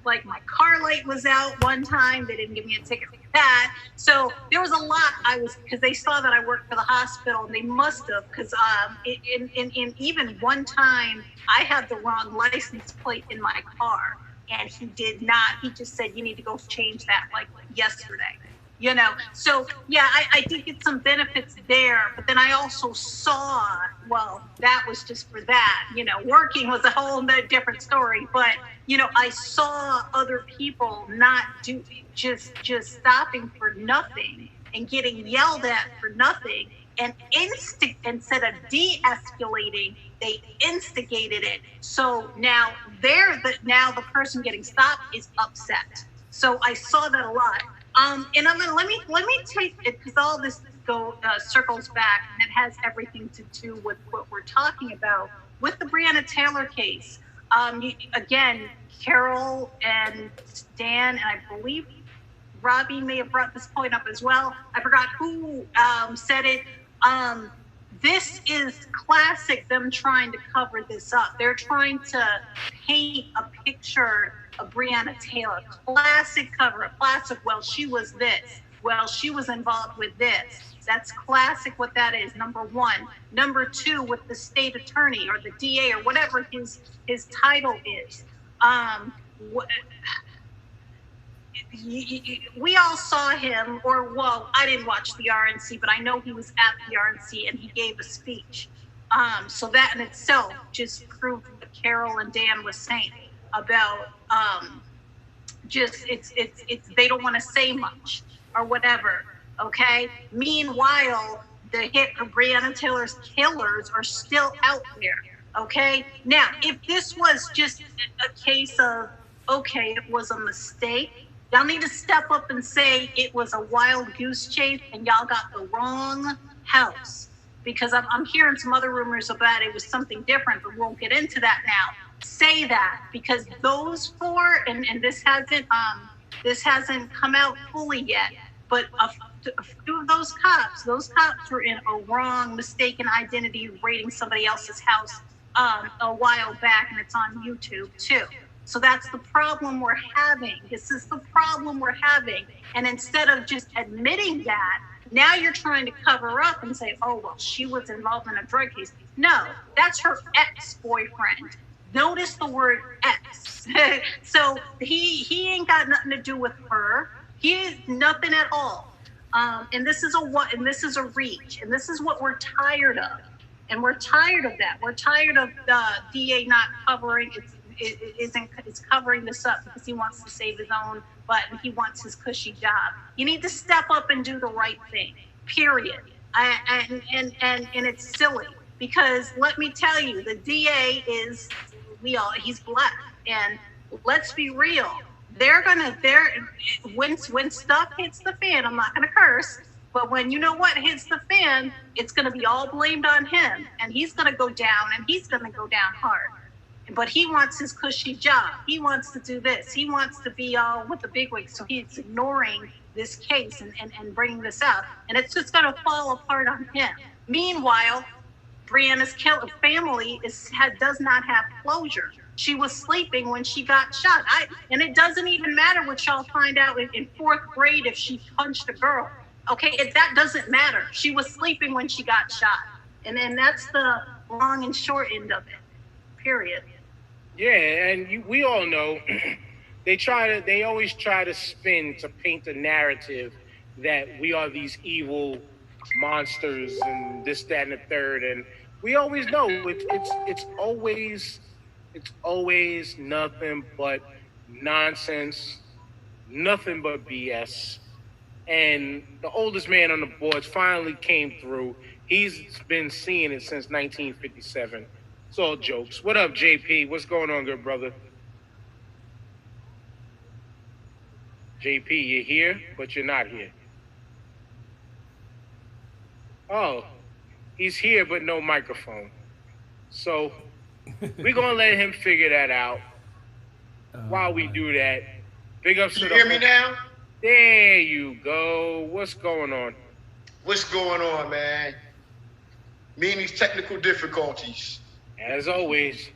like my car light was out one time. They didn't give me a ticket for that. So there was a lot because they saw that I worked for the hospital, and they must have, because in even one time I had the wrong license plate in my car, and he did not. He just said, you need to go change that like yesterday. So yeah, I did get some benefits there, but then I also saw, well, that was just for that, working was a whole different story, but, I saw other people not just stopping for nothing and getting yelled at for nothing, and instead of de-escalating, they instigated it. So now the person getting stopped is upset. So I saw that a lot. And I'm gonna let me take it, because all this circles back, and it has everything to do with what we're talking about with the Breonna Taylor case. Again, Carol and Dan, and I believe Robbie may have brought this point up as well. I forgot who said it. This is classic, them trying to cover this up. They're trying to paint a picture of Breonna Taylor. Classic cover, classic, well, she was this. Well, she was involved with this. That's classic what that is, number one. Number two, with the state attorney or the DA or whatever his title is. We all saw him, I didn't watch the RNC, but I know he was at the RNC and he gave a speech. So that in itself just proved what Carol and Dan was saying about it's they don't want to say much or whatever. Okay. Meanwhile, the hit of Breonna Taylor's killers are still out there. Okay. Now, if this was just a case of, okay, it was a mistake, y'all need to step up and say it was a wild goose chase and y'all got the wrong house. Because I'm hearing some other rumors about it was something different, but we'll get into that now. Say that, because those four, and this hasn't come out fully yet, but a few of those cops were in a wrong, mistaken identity, raiding somebody else's house a while back, and it's on YouTube too. So that's the problem we're having. This is the problem we're having. And instead of just admitting that, now you're trying to cover up and say, oh, well, she was involved in a drug case. No, that's her ex-boyfriend. Notice the word ex. So he ain't got nothing to do with her. He is nothing at all. And this is a reach. And this is what we're tired of. And we're tired of that. We're tired of the DA not covering it's covering this up because he wants to save his own butt and he wants his cushy job. You need to step up and do the right thing, period. And it's silly because let me tell you, the DA he's black, and let's be real. When stuff hits the fan, I'm not gonna curse, but when you know what hits the fan, it's gonna be all blamed on him, and he's gonna go down, and he's gonna go down hard. But he wants his cushy job. He wants to do this. He wants to be all with the bigwigs. So he's ignoring this case and bringing this up. And it's just going to fall apart on him. Meanwhile, Breonna's family does not have closure. She was sleeping when she got shot. And it doesn't even matter what y'all find out in fourth grade if she punched a girl. Okay, that doesn't matter. She was sleeping when she got shot. And then that's the long and short end of it. Period. Yeah, and we all know they always try to spin to paint the narrative that we are these evil monsters and this, that, and the third, and we always know it's always nothing but nonsense, nothing but BS. And the oldest man on the boards finally came through. He's been seeing it since 1957. It's all jokes. What up, JP? What's going on, good brother? JP, you're here, but you're not here. Oh, he's here, but no microphone. So we're going to let him figure that out. While we do that, big ups to the... Can you hear me now? There you go. What's going on? What's going on, man? Me and these technical difficulties. As always.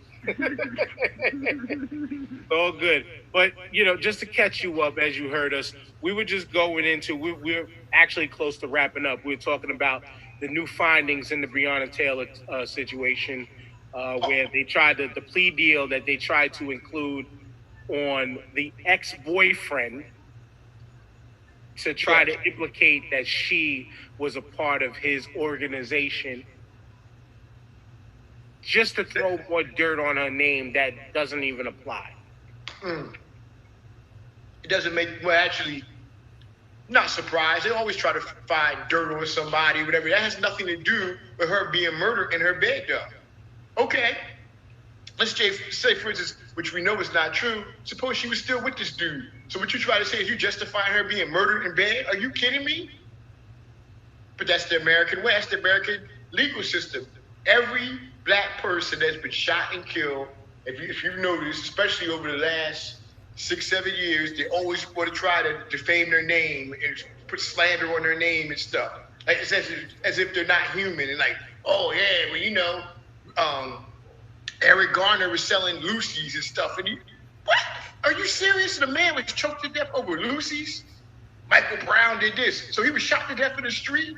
All good. But, just to catch you up, as you heard us, we were just going into, we're actually close to wrapping up. We were talking about the new findings in the Breonna Taylor situation, where they tried the plea deal that they tried to include on the ex-boyfriend to try to implicate that she was a part of his organization, just to throw more dirt on her name that doesn't even apply. It doesn't make, actually, not surprised. They always try to find dirt on somebody, whatever. That has nothing to do with her being murdered in her bed, though. Okay. Let's say, for instance, which we know is not true, suppose she was still with this dude. So what you try to say is you justify her being murdered in bed? Are you kidding me? But that's the American way. That's the American legal system. Every black person that's been shot and killed, if you've noticed, especially over the last 6-7 years, they always want to try to defame their name and put slander on their name and stuff. Like it's as if they're not human. And like, oh yeah, well, Eric Garner was selling Lucy's and stuff. And what? Are you serious? The man was choked to death over Lucy's? Michael Brown did this. So he was shot to death in the street?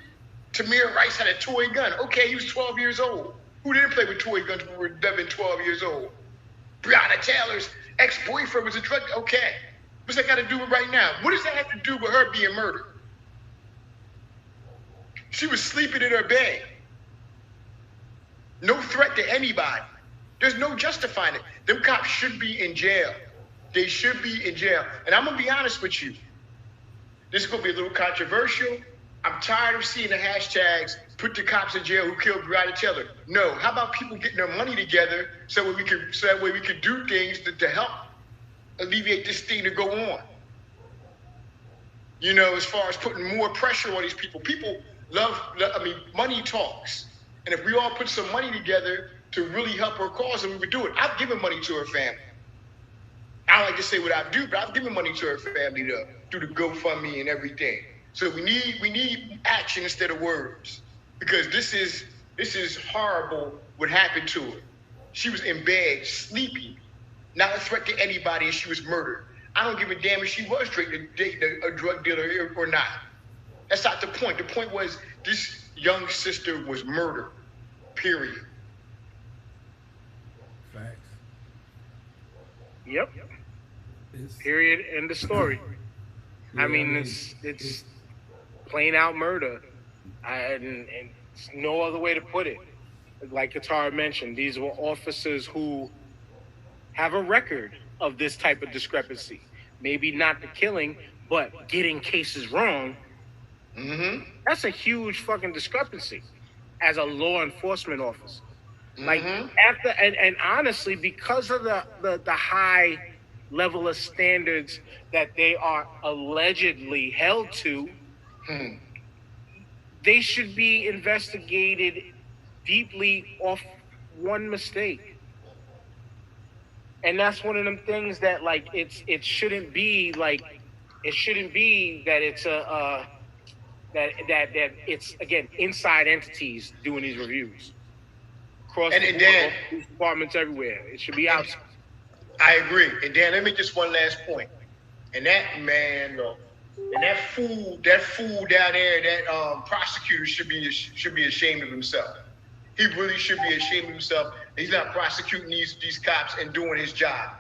Tamir Rice had a toy gun. Okay, he was 12 years old. Who didn't play with toy guns when we were 12 years old? Breonna Taylor's ex-boyfriend was a drug. Okay. What's that got to do with right now? What does that have to do with her being murdered? She was sleeping in her bed. No threat to anybody. There's no justifying it. Them cops should be in jail. They should be in jail. And I'm going to be honest with you. This is going to be a little controversial. I'm tired of seeing the hashtags, put the cops in jail who killed Breonna Taylor. No, how about people getting their money together so that way we can do things to help alleviate this thing to go on. As far as putting more pressure on these people. People money talks. And if we all put some money together to really help her cause, and we would do it. I've given money to her family. I don't like to say what I do, but I've given money to her family to do the GoFundMe and everything. So we need action instead of words, because this is horrible what happened to her. She was in bed, sleeping, not a threat to anybody, and she was murdered. I don't give a damn if she was dating a drug dealer or not. That's not the point. The point was this young sister was murdered, period. Facts. Yep. Period. End of story. Yeah, it's plain out murder, and no other way to put it. Like Katara mentioned, these were officers who have a record of this type of discrepancy. Maybe not the killing, but getting cases wrong. Mm-hmm. That's a huge fucking discrepancy as a law enforcement officer. Mm-hmm. Like and honestly, because of the high level of standards that they are allegedly held to, they should be investigated deeply off one mistake. And that's one of them things that like it shouldn't be like it shouldn't be that it's that it's again inside entities doing these reviews across And the board, Dan, police departments everywhere. It should be outside. I agree. And Dan, let me just one last point. And that man, and that fool down there, that prosecutor should be ashamed of himself. He really should be ashamed of himself. He's not prosecuting these cops and doing his job.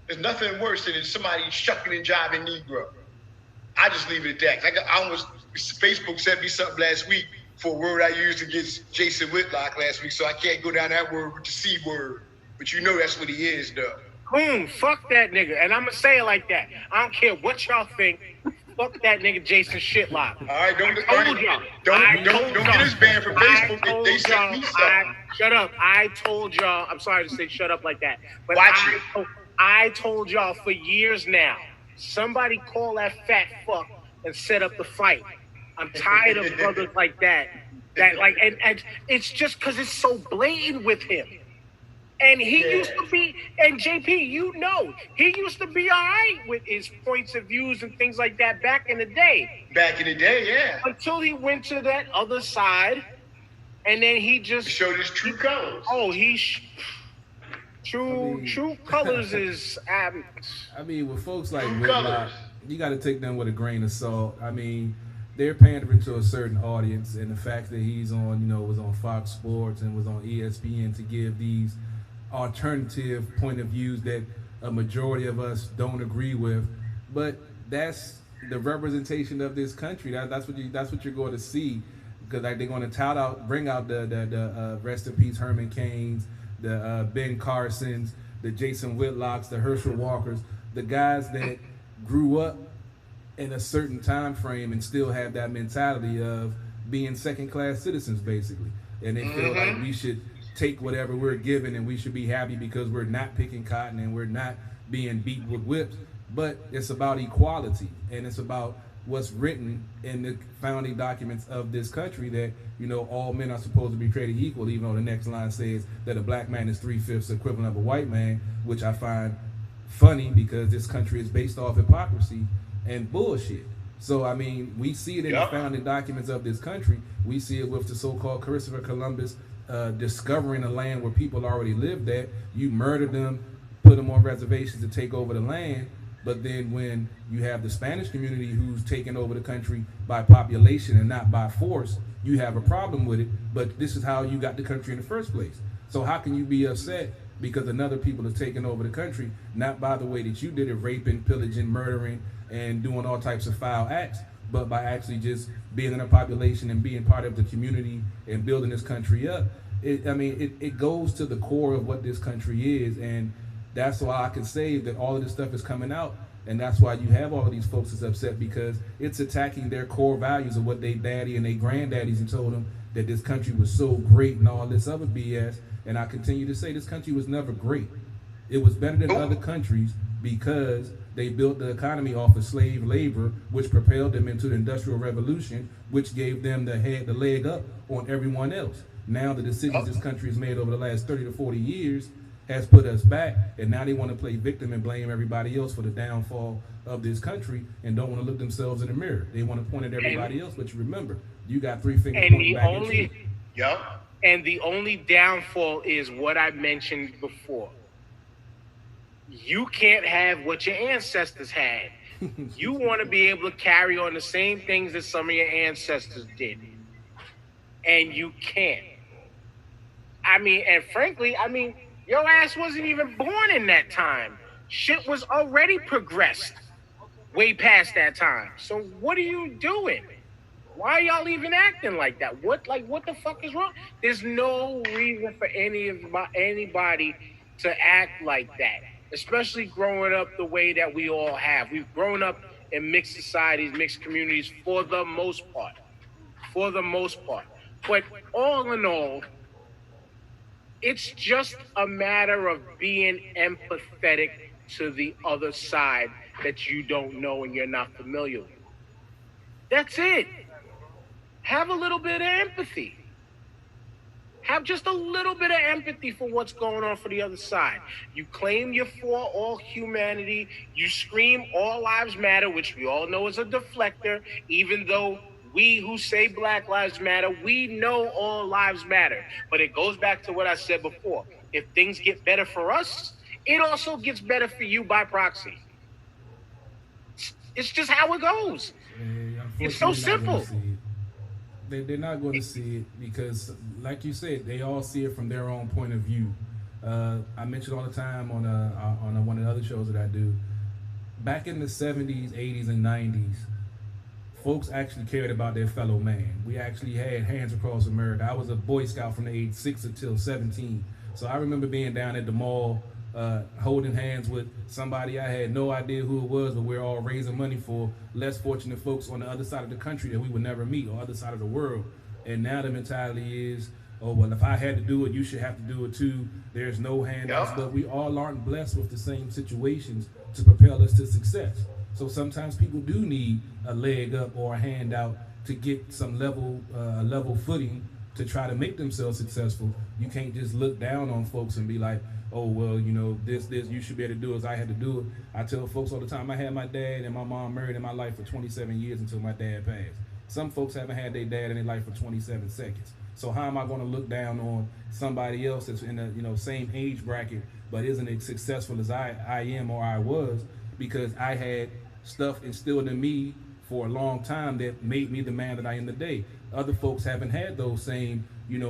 There's nothing worse than somebody shucking and jiving Negro. I just leave it at that. I almost Facebook sent me something last week for a word I used against Jason Whitlock last week, so I can't go down that word with the C word. But you know that's what he is, though. Boom, fuck that nigga. And I'm gonna say it like that. I don't care what y'all think. Fuck that nigga Jason Shitlock. All right, don't get his banned from Facebook. They sent me something. Shut up. I told y'all. I'm sorry to say shut up like that. But Watch I told y'all for years now. Somebody call that fat fuck and set up the fight. I'm tired of brothers like that. That like and it's just because it's so blatant with him. And he used to be, and JP, you know, he used to be all right with his points of views and things like that back in the day. Back in the day, yeah. Until he went to that other side, and then he just showed his true colors. Oh, true colors is. I mean, with folks like Whitlock, you got to take them with a grain of salt. I mean, they're pandering to a certain audience, and the fact that he's on, was on Fox Sports and was on ESPN to give these alternative point of views that a majority of us don't agree with, but that's the representation of this country. That's what you're going to see, because like they're going to bring out the rest in peace Herman Cains, the Ben Carsons, the Jason Whitlocks, the Herschel Walkers, the guys that grew up in a certain time frame and still have that mentality of being second-class citizens, basically, and they feel like we should take whatever we're given and we should be happy because we're not picking cotton and we're not being beat with whips. But it's about equality, and it's about what's written in the founding documents of this country, that all men are supposed to be created equal, even though the next line says that a black man is 3/5 equivalent of a white man, which I find funny because this country is based off hypocrisy and bullshit. So I mean, we see it in the founding documents of this country. We see it with the so-called Christopher Columbus discovering a land where people already lived at. You murdered them, put them on reservations to take over the land. But then when you have the Spanish community who's taken over the country by population and not by force, you have a problem with it. But this is how you got the country in the first place. So how can you be upset because another people have taken over the country, not by the way that you did it, raping, pillaging, murdering, and doing all types of foul acts, but by actually just being in a population and being part of the community and building this country up. It goes to the core of what this country is, and that's why I can say that all of this stuff is coming out, and that's why you have all of these folks that's upset, because it's attacking their core values of what they daddy and they granddaddies and told them that this country was so great and all this other BS. And I continue to say this country was never great. It was better than other countries because they built the economy off of slave labor, which propelled them into the Industrial Revolution, which gave them the leg up on everyone else. Now the decisions this country has made over the last 30 to 40 years has put us back, and now they want to play victim and blame everybody else for the downfall of this country and don't want to look themselves in the mirror. They want to point at everybody else, but you remember, you got three fingers pointing back at you. And the only downfall is what I mentioned before. You can't have what your ancestors had. You want to be able to carry on the same things that some of your ancestors did. And you can't. And frankly, your ass wasn't even born in that time. Shit was already progressed way past that time. So what are you doing? Why are y'all even acting like that? What the fuck is wrong? There's no reason for anybody to act like that, especially growing up the way that we all have. We've grown up in mixed societies, mixed communities for the most part. But all in all, it's just a matter of being empathetic to the other side that you don't know and you're not familiar with. That's it. Have a little bit of empathy. have just a little bit of empathy for what's going on for the other side. You claim you're for all humanity. You scream all lives matter, which we all know is a deflector, even though we who say Black Lives Matter, we know all lives matter. But it goes back to what I said before. If things get better for us, it also gets better for you by proxy. It's just how it goes. It's so simple. They're not going to see it because, like you said, they all see it from their own point of view. I mention all the time on one of the other shows that I do. Back in the 70s, 80s, and 90s, folks actually cared about their fellow man. We actually had Hands Across America. I was a Boy Scout from the age 6 until 17. So I remember being down at the mall, holding hands with somebody I had no idea who it was, but we're all raising money for less fortunate folks on the other side of the country that we would never meet, or other side of the world. And now the mentality is, oh, well, if I had to do it, you should have to do it too. There's no handouts, but we all aren't blessed with the same situations to propel us to success. So sometimes people do need a leg up or a handout to get some level footing to try to make themselves successful. You can't just look down on folks and be like, oh, well, you know, this, you should be able to do as I had to do it. I tell folks all the time, I had my dad and my mom married in my life for 27 years until my dad passed. Some folks haven't had their dad in their life for 27 seconds. So how am I going to look down on somebody else that's in the same age bracket but isn't as successful as I am or I was, because I had stuff instilled in me for a long time that made me the man that I am today. Other folks haven't had those same,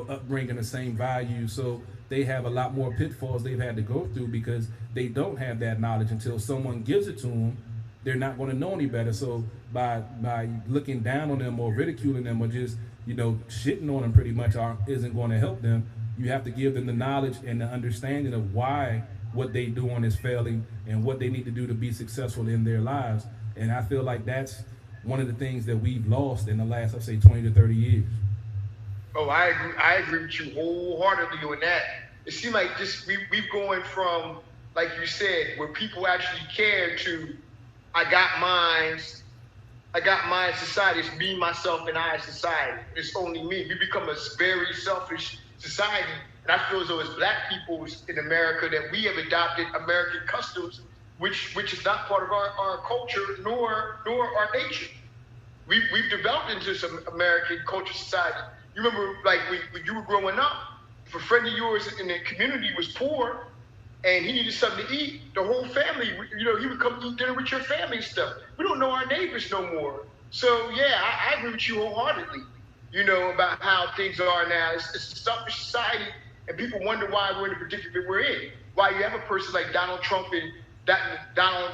upbringing, the same values, so they have a lot more pitfalls they've had to go through because they don't have that knowledge until someone gives it to them. They're not going to know any better. So by looking down on them or ridiculing them or just shitting on them pretty much isn't going to help them. You have to give them the knowledge and the understanding of why what they doing is failing and what they need to do to be successful in their lives. And I feel like that's one of the things that we've lost in the last, I'd say, 20 to 30 years. Oh, I agree with you wholeheartedly on that. It seems like we've going from, like you said, where people actually care to, I got mine society. It's me, myself, and I society. It's only me. We become a very selfish society. And I feel as though as Black people in America that we have adopted American customs, which is not part of our culture nor our nature. We've developed into some American culture society. You remember, like, when you were growing up, if a friend of yours in the community was poor and he needed something to eat, the whole family, he would come eat dinner with your family and stuff. We don't know our neighbors no more. So, yeah, I agree with you wholeheartedly, about how things are now. It's a selfish society, and people wonder why we're in the predicament we're in. Why you have a person like Donald Trump and Donald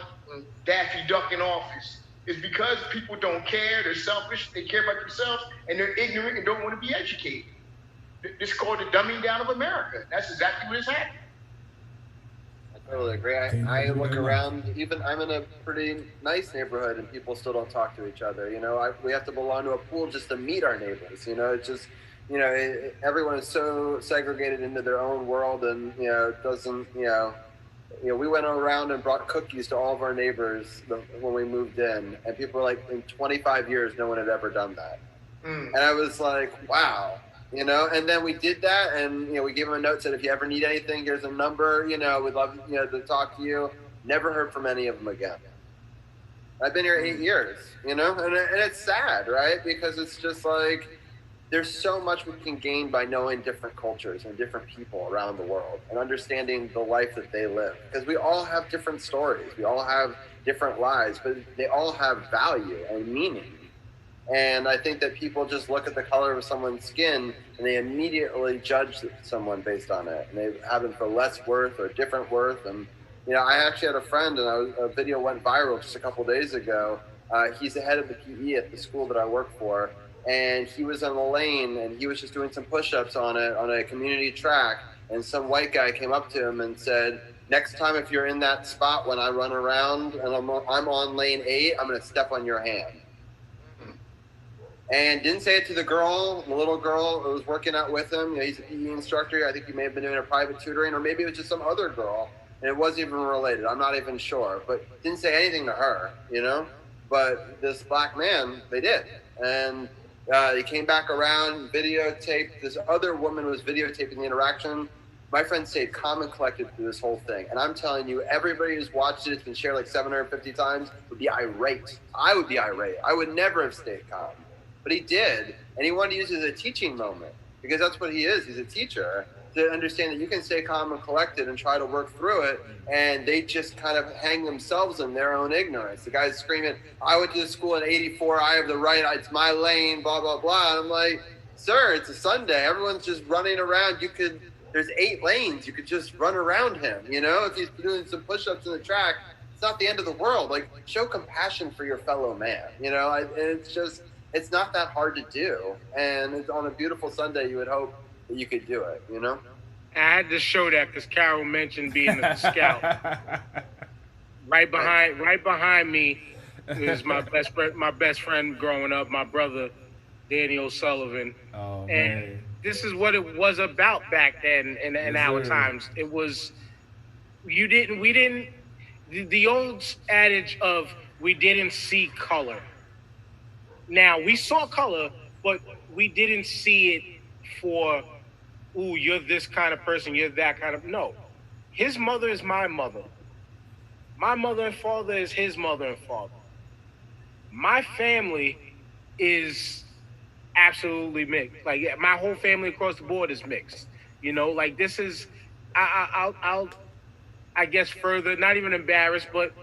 Daffy Duck in office. Is because people don't care, they're selfish, they care about themselves, and they're ignorant and don't want to be educated. It's called the dumbing down of America. That's exactly what is happening. I totally agree. I look around, even I'm in a pretty nice neighborhood and people still don't talk to each other. We have to belong to a pool just to meet our neighbors. It's just, everyone is so segregated into their own world and, doesn't, we went around and brought cookies to all of our neighbors when we moved in, and people were like, in 25 years, no one had ever done that. And I was like, wow, and then we did that, and, we gave them a note, said, if you ever need anything, here's a number, we'd love, to talk to you. Never heard from any of them again. I've been here 8 years, and it's sad, right? Because it's just like, there's so much we can gain by knowing different cultures and different people around the world and understanding the life that they live. Because we all have different stories. We all have different lives, but they all have value and meaning. And I think that people just look at the color of someone's skin and they immediately judge someone based on it. And they have them for less worth or different worth. And, I actually had a friend, and a video went viral just a couple of days ago. He's the head of the PE at the school that I work for. And he was on the lane, and he was just doing some push-ups on a community track. And some white guy came up to him and said, next time if you're in that spot when I run around and I'm on lane 8, I'm going to step on your hand. And didn't say it to the little girl who was working out with him. He's a PE instructor. I think he may have been doing a private tutoring, or maybe it was just some other girl. And it wasn't even related. I'm not even sure. But didn't say anything to her, But this Black man, they did. And He came back around, videotaped. This other woman was videotaping the interaction. My friend stayed calm and collected through this whole thing. And I'm telling you, everybody who's watched it, it's been shared like 750 times, would be irate. I would be irate. I would never have stayed calm. But he did. And he wanted to use it as a teaching moment, because that's what he is. He's a teacher, to understand that you can stay calm and collected and try to work through it. And they just kind of hang themselves in their own ignorance. The guy's screaming, I went to the school in 84. I have the right. It's my lane, blah, blah, blah. And I'm like, sir, it's a Sunday. Everyone's just running around. There's 8 lanes. You could just run around him. You know, if he's doing some push-ups in the track, it's not the end of the world. Like, show compassion for your fellow man. You know, and it's not that hard to do. And it's on a beautiful Sunday, you would hope that you could do it, you know? I had to show that because Carol mentioned being a scout. Right behind me is my best friend growing up, my brother, Danny O'Sullivan. Oh, and man. This is what it was about back then in our times. It was, the old adage of we didn't see color. Now, we saw color, but we didn't see it for, ooh, you're this kind of person, you're that kind of, no. His mother is my mother. My mother and father is his mother and father. My family is absolutely mixed. Like, my whole family across the board is mixed. You know, like, this is, I'll I guess further, not even embarrassed, but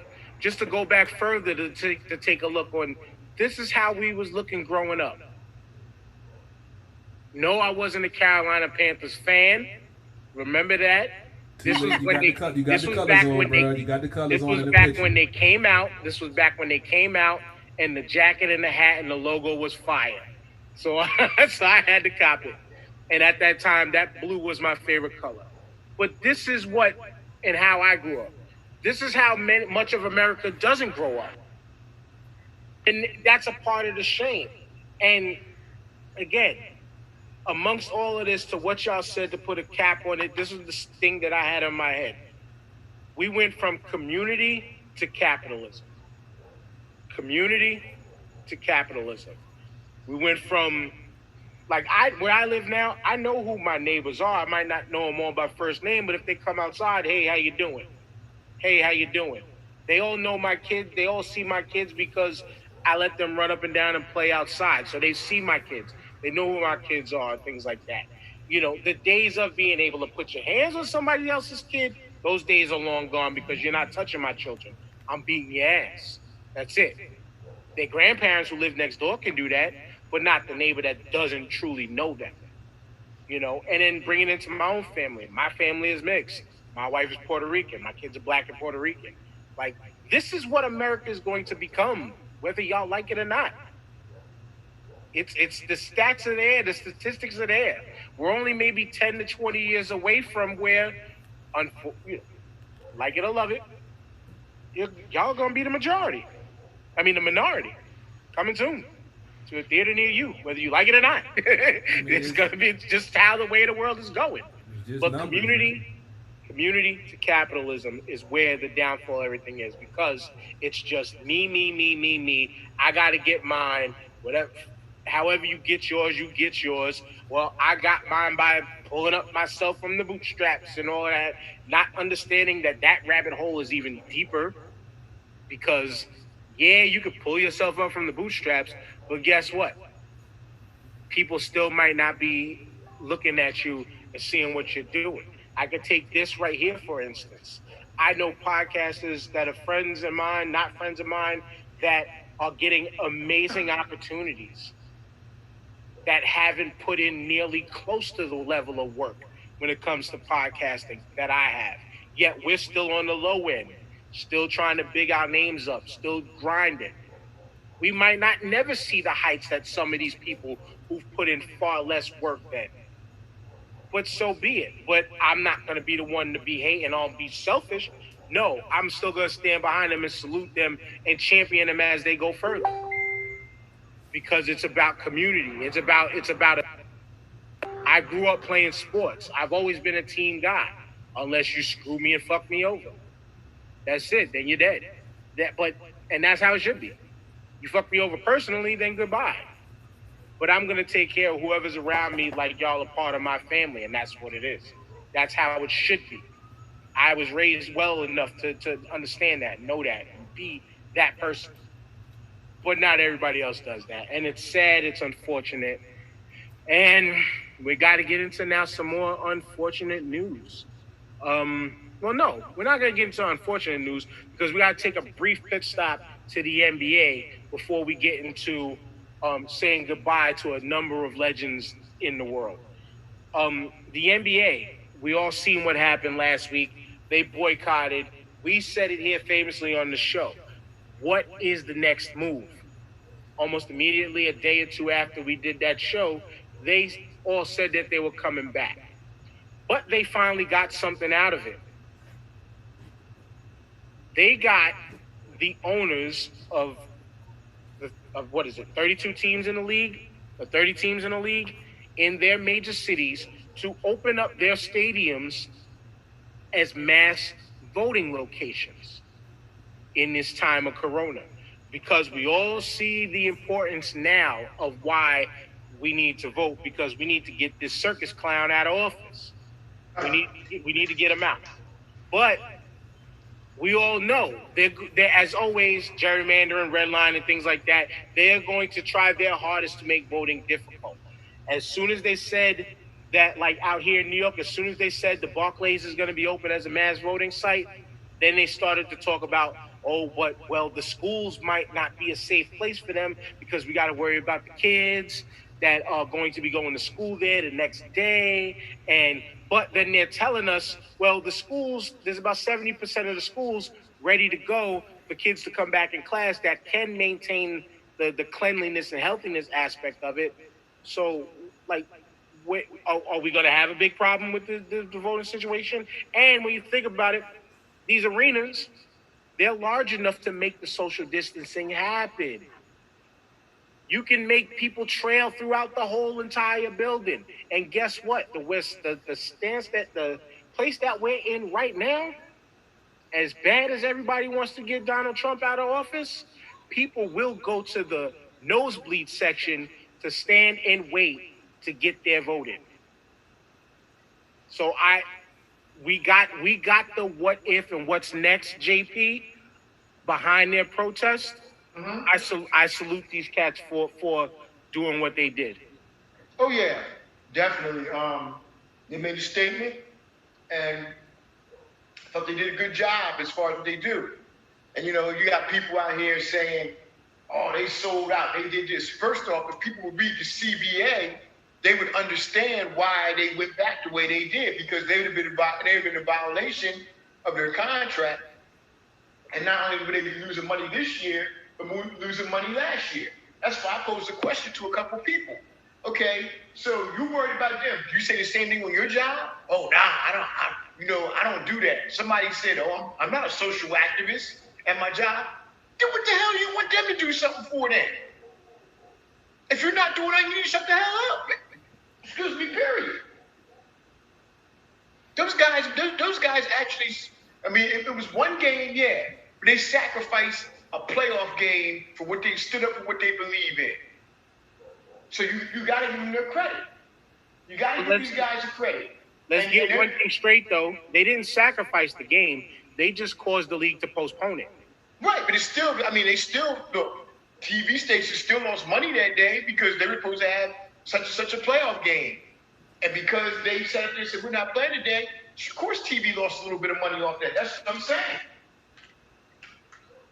just to go back further to take a look on, this is how we was looking growing up. No, I wasn't a Carolina Panthers fan. Remember that? This was when they came out. This was back when they came out, and the jacket and the hat and the logo was fire. So I had to cop it. And at that time, that blue was my favorite color. But this is what and how I grew up. This is how much of America doesn't grow up. And that's a part of the shame. And again, amongst all of this, to what y'all said, to put a cap on it, this is the thing that I had in my head. We went from community to capitalism. Community to capitalism. We went from, like, where I live now, I know who my neighbors are. I might not know them all by first name, but if they come outside, hey, how you doing? Hey, how you doing? They all know my kids. They all see my kids because I let them run up and down and play outside. So they see my kids. They know who my kids are, things like that. You know, the days of being able to put your hands on somebody else's kid, those days are long gone because you're not touching my children. I'm beating your ass. That's it. Their grandparents who live next door can do that, but not the neighbor that doesn't truly know them. You know, and then bringing it into my own family. My family is mixed. My wife is Puerto Rican. My kids are Black and Puerto Rican. Like, this is what America is going to become, whether y'all like it or not. It's the stats are there, the statistics are there. We're only maybe 10 to 20 years away from where, like it or love it, y'all gonna be the majority. I mean, the minority. Coming soon to a theater near you, whether you like it or not. It's gonna be just how the way the world is going. But community to capitalism is where the downfall of everything is, because it's just me. I gotta get mine. Whatever. However you get yours. Well, I got mine by pulling up myself from the bootstraps and all that, not understanding that rabbit hole is even deeper, because, yeah, you could pull yourself up from the bootstraps, but guess what? People still might not be looking at you and seeing what you're doing. I could take this right here, for instance. I know podcasters that are friends of mine, not friends of mine, that are getting amazing opportunities that haven't put in nearly close to the level of work when it comes to podcasting that I have. Yet we're still on the low end, still trying to big our names up, still grinding. We might not never see the heights that some of these people who've put in far less work than. But so be it. But I'm not going to be the one to be hating or be selfish. No, I'm still going to stand behind them and salute them and champion them as they go further. Because it's about community. It's about. I grew up playing sports. I've always been a team guy. Unless you screw me and fuck me over, that's it. Then you're dead. And that's how it should be. You fuck me over personally, then goodbye. but I'm going to take care of whoever's around me like y'all are part of my family, and that's what it is. That's how it should be. I was raised well enough to understand that, know that, and be that person. But not everybody else does that. And it's sad, it's unfortunate. And we got to get into now some more unfortunate news. Well, no, we're not going to get into unfortunate news because we got to take a brief pit stop to the NBA before we get into saying goodbye to a number of legends in the world. The NBA, we all seen what happened last week. They boycotted. We said it here famously on the show. What is the next move? Almost immediately, a day or two after we did that show, they all said that they were coming back. But they finally got something out of it. They got the owners of what is it, 32 teams in the league, or 30 teams in the league, in their major cities to open up their stadiums as mass voting locations in this time of Corona. Because we all see the importance now of why we need to vote, because we need to get this circus clown out of office. We need to get him out. But we all know they're as always, gerrymandering, redline, and things like that. They're going to try their hardest to make voting difficult. As soon as they said that, like out here in New York, as soon as they said the Barclays is going to be open as a mass voting site, then they started to talk about, the schools might not be a safe place for them because we got to worry about the kids that are going to be going to school there the next day. But then they're telling us, well, the schools, there's about 70% of the schools ready to go for kids to come back in class that can maintain the cleanliness and healthiness aspect of it. So, like, are we going to have a big problem with the voting situation? And when you think about it, these arenas, they're large enough to make the social distancing happen. You can make people trail throughout the whole entire building. And guess what? The place that we're in right now, as bad as everybody wants to get Donald Trump out of office, people will go to the nosebleed section to stand and wait to get their vote in. So we got the what if and what's next, JP, behind their protest. Mm-hmm. I salute these cats for doing what they did. Oh yeah, definitely. They made a statement, and I thought they did a good job as far as what they do. And you got people out here saying, "Oh, they sold out. They did this." First off, if people would read the CBA, they would understand why they went back the way they did, because they would have been in violation of their contract. And not only would they be losing money this year, but losing money last year. That's why I posed a question to a couple people. Okay, so you worried about them? Do you say the same thing on your job? Oh, nah, I don't do that. Somebody said, "Oh, I'm not a social activist at my job." Then what the hell do you want them to do something for then? If you're not doing that, you need to shut the hell up. Excuse me, period. Those guys actually, if it was one game, yeah, but they sacrificed a playoff game for what they stood up for, what they believe in. So you got to give them their credit. You got to give these guys a credit. Let's get one thing straight, though. They didn't sacrifice the game. They just caused the league to postpone it. Right, but it's still, look, TV stations still lost money that day because they were supposed to have such a playoff game. And because they sat up there and said, "We're not playing today," of course TV lost a little bit of money off that. That's what I'm saying.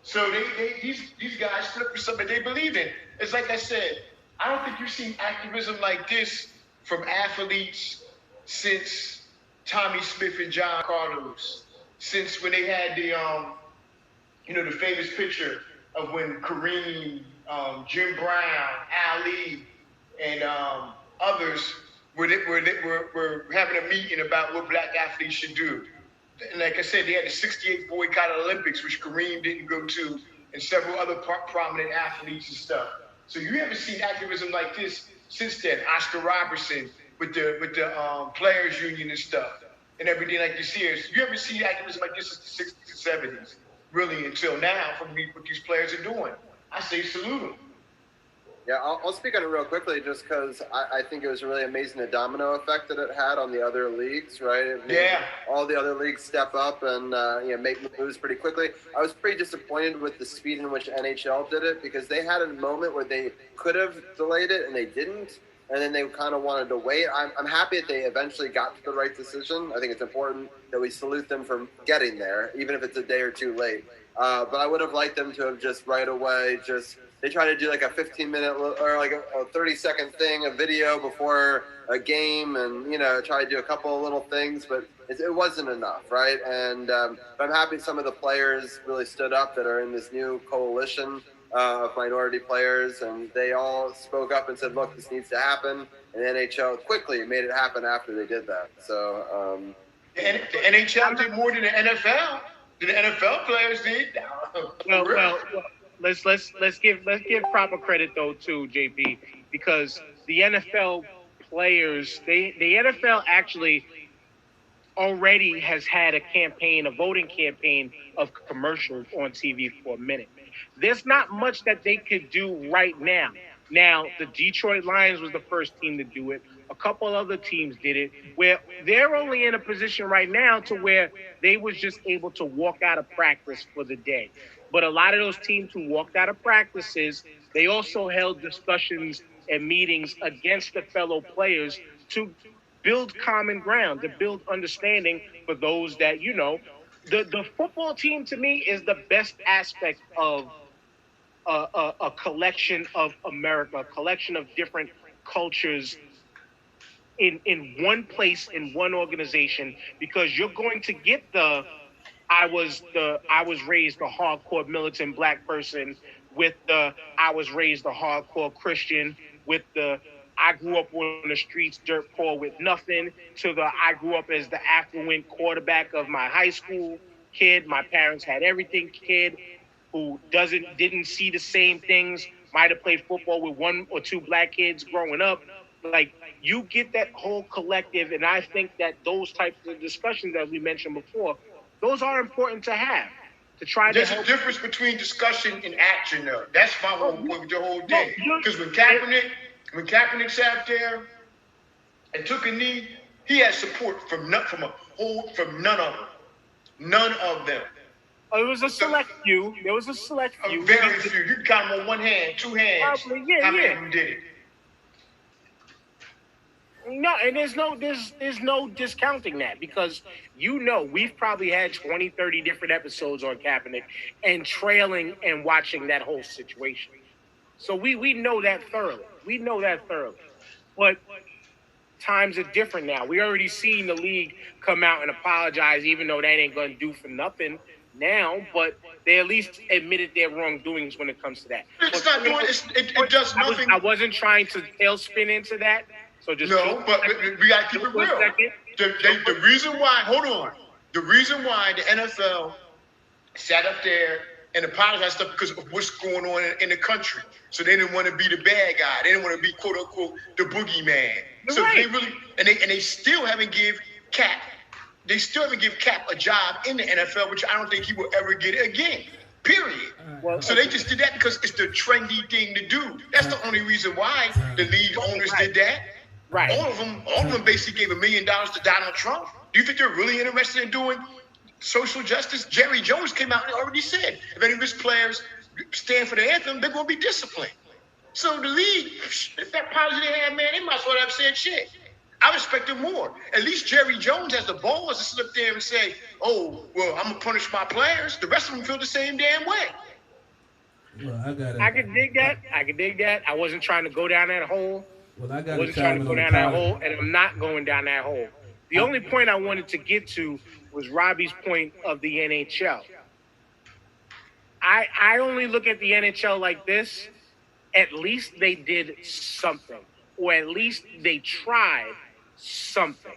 So these guys stood up for something they believe in. It's like I said, I don't think you've seen activism like this from athletes since Tommy Smith and John Carlos. Since when they had the famous picture of when Kareem, Jim Brown, Ali, and others were having a meeting about what black athletes should do. And like I said, they had the '68 boycott Olympics, which Kareem didn't go to, and several other prominent athletes and stuff. So you haven't seen activism like this since then. Oscar Robertson with the players union and stuff, and everything like this here. So you haven't seen activism like this since the '60s and '70s, really, until now, from what these players are doing. I say salute them. Yeah, I'll speak on it real quickly just because I think it was really amazing the domino effect that it had on the other leagues, right? It made all the other leagues step up and make moves pretty quickly. I was pretty disappointed with the speed in which NHL did it because they had a moment where they could have delayed it and they didn't, and then they kind of wanted to wait. I'm happy that they eventually got to the right decision. I think it's important that we salute them for getting there, even if it's a day or two late. But I would have liked them to have just right away they try to do like a 15-minute or like a 30-second thing, a video before a game, and try to do a couple of little things, but it wasn't enough, right? And I'm happy some of the players really stood up that are in this new coalition of minority players, and they all spoke up and said, "Look, this needs to happen." And the NHL quickly made it happen after they did that. So the NHL did more than the NFL. The NFL players did. Well, let's give proper credit though to JP, because the NFL players, the NFL actually already has had a voting campaign of commercials on TV for a minute. There's not much that they could do right now. Now, the Detroit Lions was the first team to do it. A couple other teams did it, where they're only in a position right now to where they was just able to walk out of practice for the day. But a lot of those teams who walked out of practices, they also held discussions and meetings against the fellow players to build common ground, to build understanding for those that, the football team to me is the best aspect of a collection of America, a collection of different cultures in one place, in one organization, because you're going to get I was raised a hardcore militant black person, with I was raised a hardcore Christian, with I grew up on the streets dirt poor with nothing, to I grew up as the affluent quarterback of my high school kid. My parents had everything kid who didn't see the same things, might have played football with one or two black kids growing up. Like, you get that whole collective, and I think that those types of discussions that we mentioned before, those are important to have, to try There's to help. a difference between discussion and action, though. That's my whole point with the whole thing. Because when Kaepernick sat there and took a knee, he had support from none of them. None of them. It was a select few. There was a select few. Very few. You can count them on one hand, two hands. Probably, how many of them did it? No, and there's no discounting that, because we've probably had 20, 30 different episodes on Kaepernick and trailing and watching that whole situation. So we know that thoroughly. But times are different now. We already seen the league come out and apologize, even though that ain't going to do for nothing now, but they at least admitted their wrongdoings when it comes to that. It's not doing it does nothing. I wasn't trying to tailspin into that. So just but we got to keep it real. The reason why, the reason why the NFL sat up there and apologized stuff because of what's going on in the country. So they didn't want to be the bad guy. They didn't want to be quote unquote the boogeyman. So right. They really and they still haven't give Cap. They still haven't give Cap a job in the NFL, which I don't think he will ever get again. Period. So they just did that because it's the trendy thing to do. That's the only reason why the league owners did that. Right. All of them basically gave $1 million to Donald Trump. Do you think they're really interested in doing social justice? Jerry Jones came out and already said if any of his players stand for the anthem, they're going to be disciplined. So the league, if that policy they have, man, they might as well have said shit. I respect them more. At least Jerry Jones has the balls to sit up there and say, "Oh, well, I'm gonna punish my players." The rest of them feel the same damn way. Well, I can dig that. I wasn't trying to go down that hole. Well, I wasn't trying to go down that hole, and I'm not going down that hole. The only point I wanted to get to was Robbie's point of the NHL. I only look at the NHL like this. At least they did something, or at least they tried something.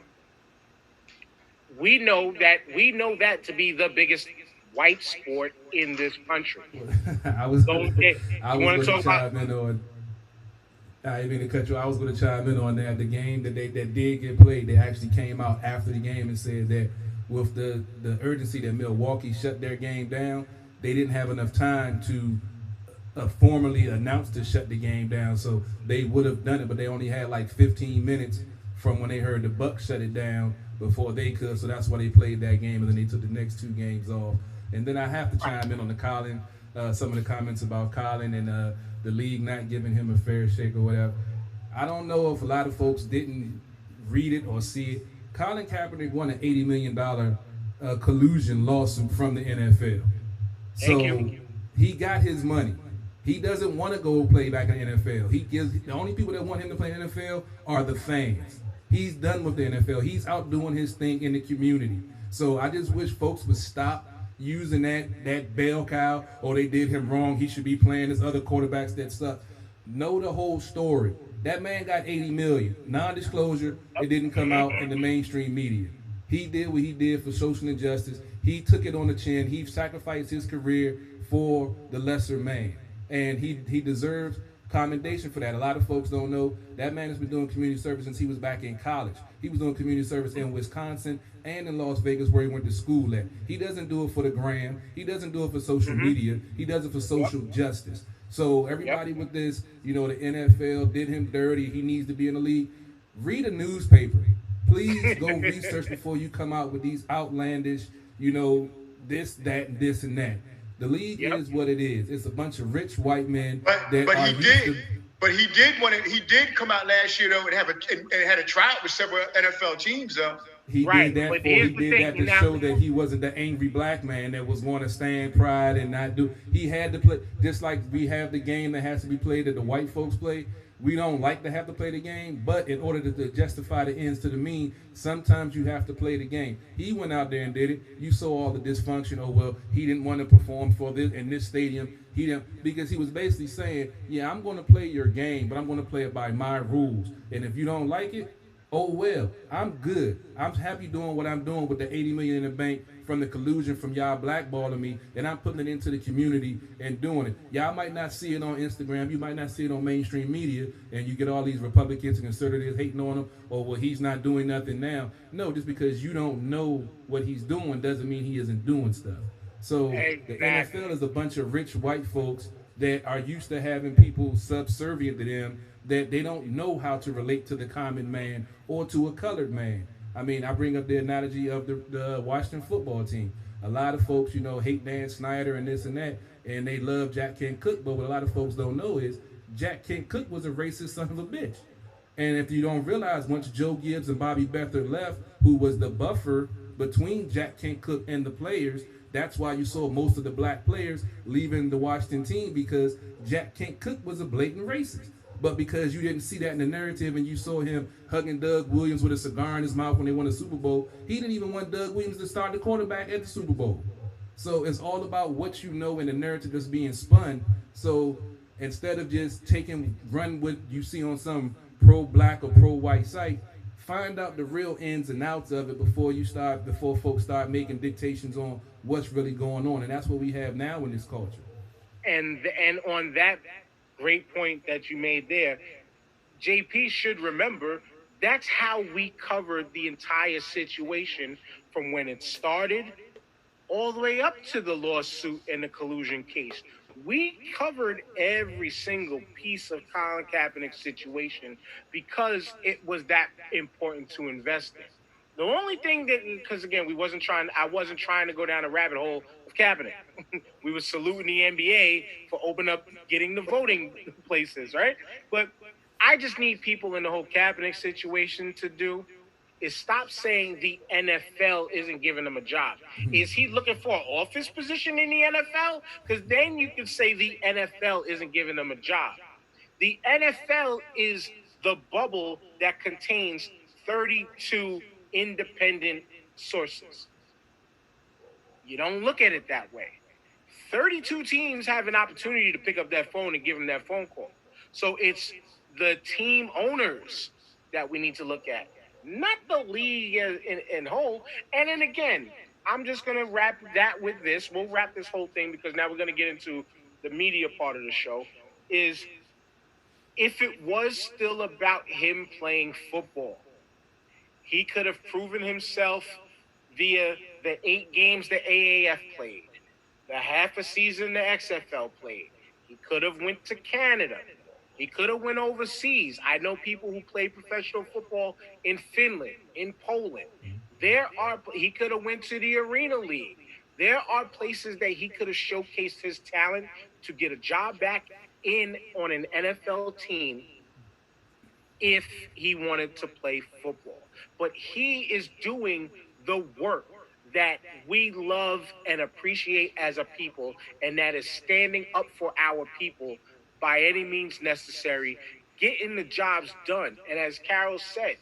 We know that to be the biggest white sport in this country. I was going to chime in on. I didn't mean to cut you. I was going to chime in on that. The game that did get played, they actually came out after the game and said that with the urgency that Milwaukee shut their game down, they didn't have enough time to formally announced to shut the game down. So they would have done it, but they only had like 15 minutes from when they heard the Bucks shut it down before they could. So that's why they played that game, and then they took the next 2 games off. And then I have to chime in on the Colin, some of the comments about Colin and the league not giving him a fair shake or whatever. I don't know if a lot of folks didn't read it or see it. Colin Kaepernick won an $80 million collusion lawsuit from the NFL. So he got his money. He doesn't want to go play back in the NFL. The only people that want him to play in the NFL are the fans. He's done with the NFL. He's out doing his thing in the community. So I just wish folks would stop using that bell cow, or they did him wrong, he should be playing as other quarterbacks that suck. Know the whole story. That man got $80 million. Non-disclosure, it didn't come out in the mainstream media. He did what he did for social injustice. He took it on the chin. He sacrificed his career for the lesser man. And he deserves commendation for that. A lot of folks don't know that man has been doing community service since he was back in college. He was doing community service in Wisconsin and in Las Vegas, where he went to school at. He doesn't do it for the gram. He doesn't do it for social media. He does it for social justice. So everybody with this, the NFL did him dirty. He needs to be in the league. Read a newspaper. Please go research before you come out with these outlandish, this, that, and this and that. The league is what it is. It's a bunch of rich white men. But he did come out last year though and had a tryout with several NFL teams though. He did that to show that he wasn't the angry black man that was going to stand pride and not do. He had to play, just like we have the game that has to be played that the white folks play. We don't like to have to play the game, but in order to justify the ends to the mean, sometimes you have to play the game. He went out there and did it. You saw all the dysfunction. Oh, well, he didn't want to perform for this in this stadium. He didn't, because he was basically saying, yeah, I'm going to play your game, but I'm going to play it by my rules. And if you don't like it, oh, well, I'm good. I'm happy doing what I'm doing with the $80 million in the bank from the collusion from y'all blackballing me, and I'm putting it into the community and doing it. Y'all might not see it on Instagram. You might not see it on mainstream media, and you get all these Republicans and conservatives hating on him, or, well, he's not doing nothing now. No, just because you don't know what he's doing doesn't mean he isn't doing stuff. So the NFL is a bunch of rich white folks that are used to having people subservient to them, that they don't know how to relate to the common man or to a colored man. I mean, I bring up the analogy of the Washington football team. A lot of folks, hate Dan Snyder and this and that, and they love Jack Kent Cooke, but what a lot of folks don't know is Jack Kent Cooke was a racist son of a bitch. And if you don't realize, once Joe Gibbs and Bobby Beathard left, who was the buffer between Jack Kent Cooke and the players, that's why you saw most of the black players leaving the Washington team, because Jack Kent Cooke was a blatant racist. But because you didn't see that in the narrative and you saw him hugging Doug Williams with a cigar in his mouth when they won the Super Bowl, he didn't even want Doug Williams to start the quarterback at the Super Bowl. So it's all about what you know in the narrative that's being spun. So instead of just run what you see on some pro-black or pro-white site, find out the real ins and outs of it before folks start making dictations on what's really going on. And that's what we have now in this culture. And on that great point that you made there, JP should remember that's how we covered the entire situation from when it started all the way up to the lawsuit and the collusion case. We covered every single piece of Colin Kaepernick's situation because it was that important to invest in. The only thing because again, I wasn't trying to go down a rabbit hole of Kaepernick. We were saluting the NBA for getting the voting places, right? But I just need people in the whole Kaepernick situation to do is stop saying the NFL isn't giving him a job. Is he looking for an office position in the NFL? Because then you can say the NFL isn't giving him a job. The NFL is the bubble that contains 32 independent sources. You don't look at it that way. 32 teams have an opportunity to pick up that phone and give them that phone call. So it's the team owners that we need to look at, not the league in whole. And then again, I'm just going to wrap that with this. We'll wrap this whole thing because now we're going to get into the media part of the show. Is if it was still about him playing football, he could have proven himself via the 8 games the AAF played, the half a season the XFL played. He could have went to Canada. He could have went overseas. I know people who play professional football in Finland, in Poland. He could have went to the Arena League. There are places that he could have showcased his talent to get a job back in on an NFL team if he wanted to play football. But he is doing the work that we love and appreciate as a people, and that is standing up for our people by any means necessary, getting the jobs done. And as Carol said,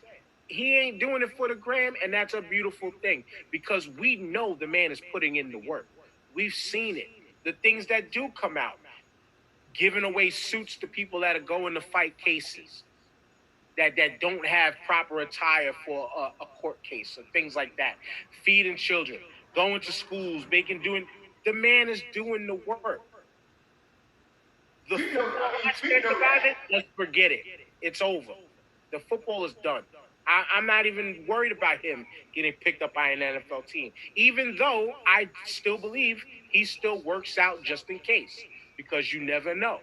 he ain't doing it for the gram, and that's a beautiful thing because we know the man is putting in the work. We've seen it. The things that do come out, giving away suits to people that are going to fight cases, that don't have proper attire for a court case or things like that, feeding children, going to schools, the man is doing the work. The football aspect about it, let's forget it. It's over. The football is done. I'm not even worried about him getting picked up by an NFL team, even though I still believe he still works out just in case, because you never know.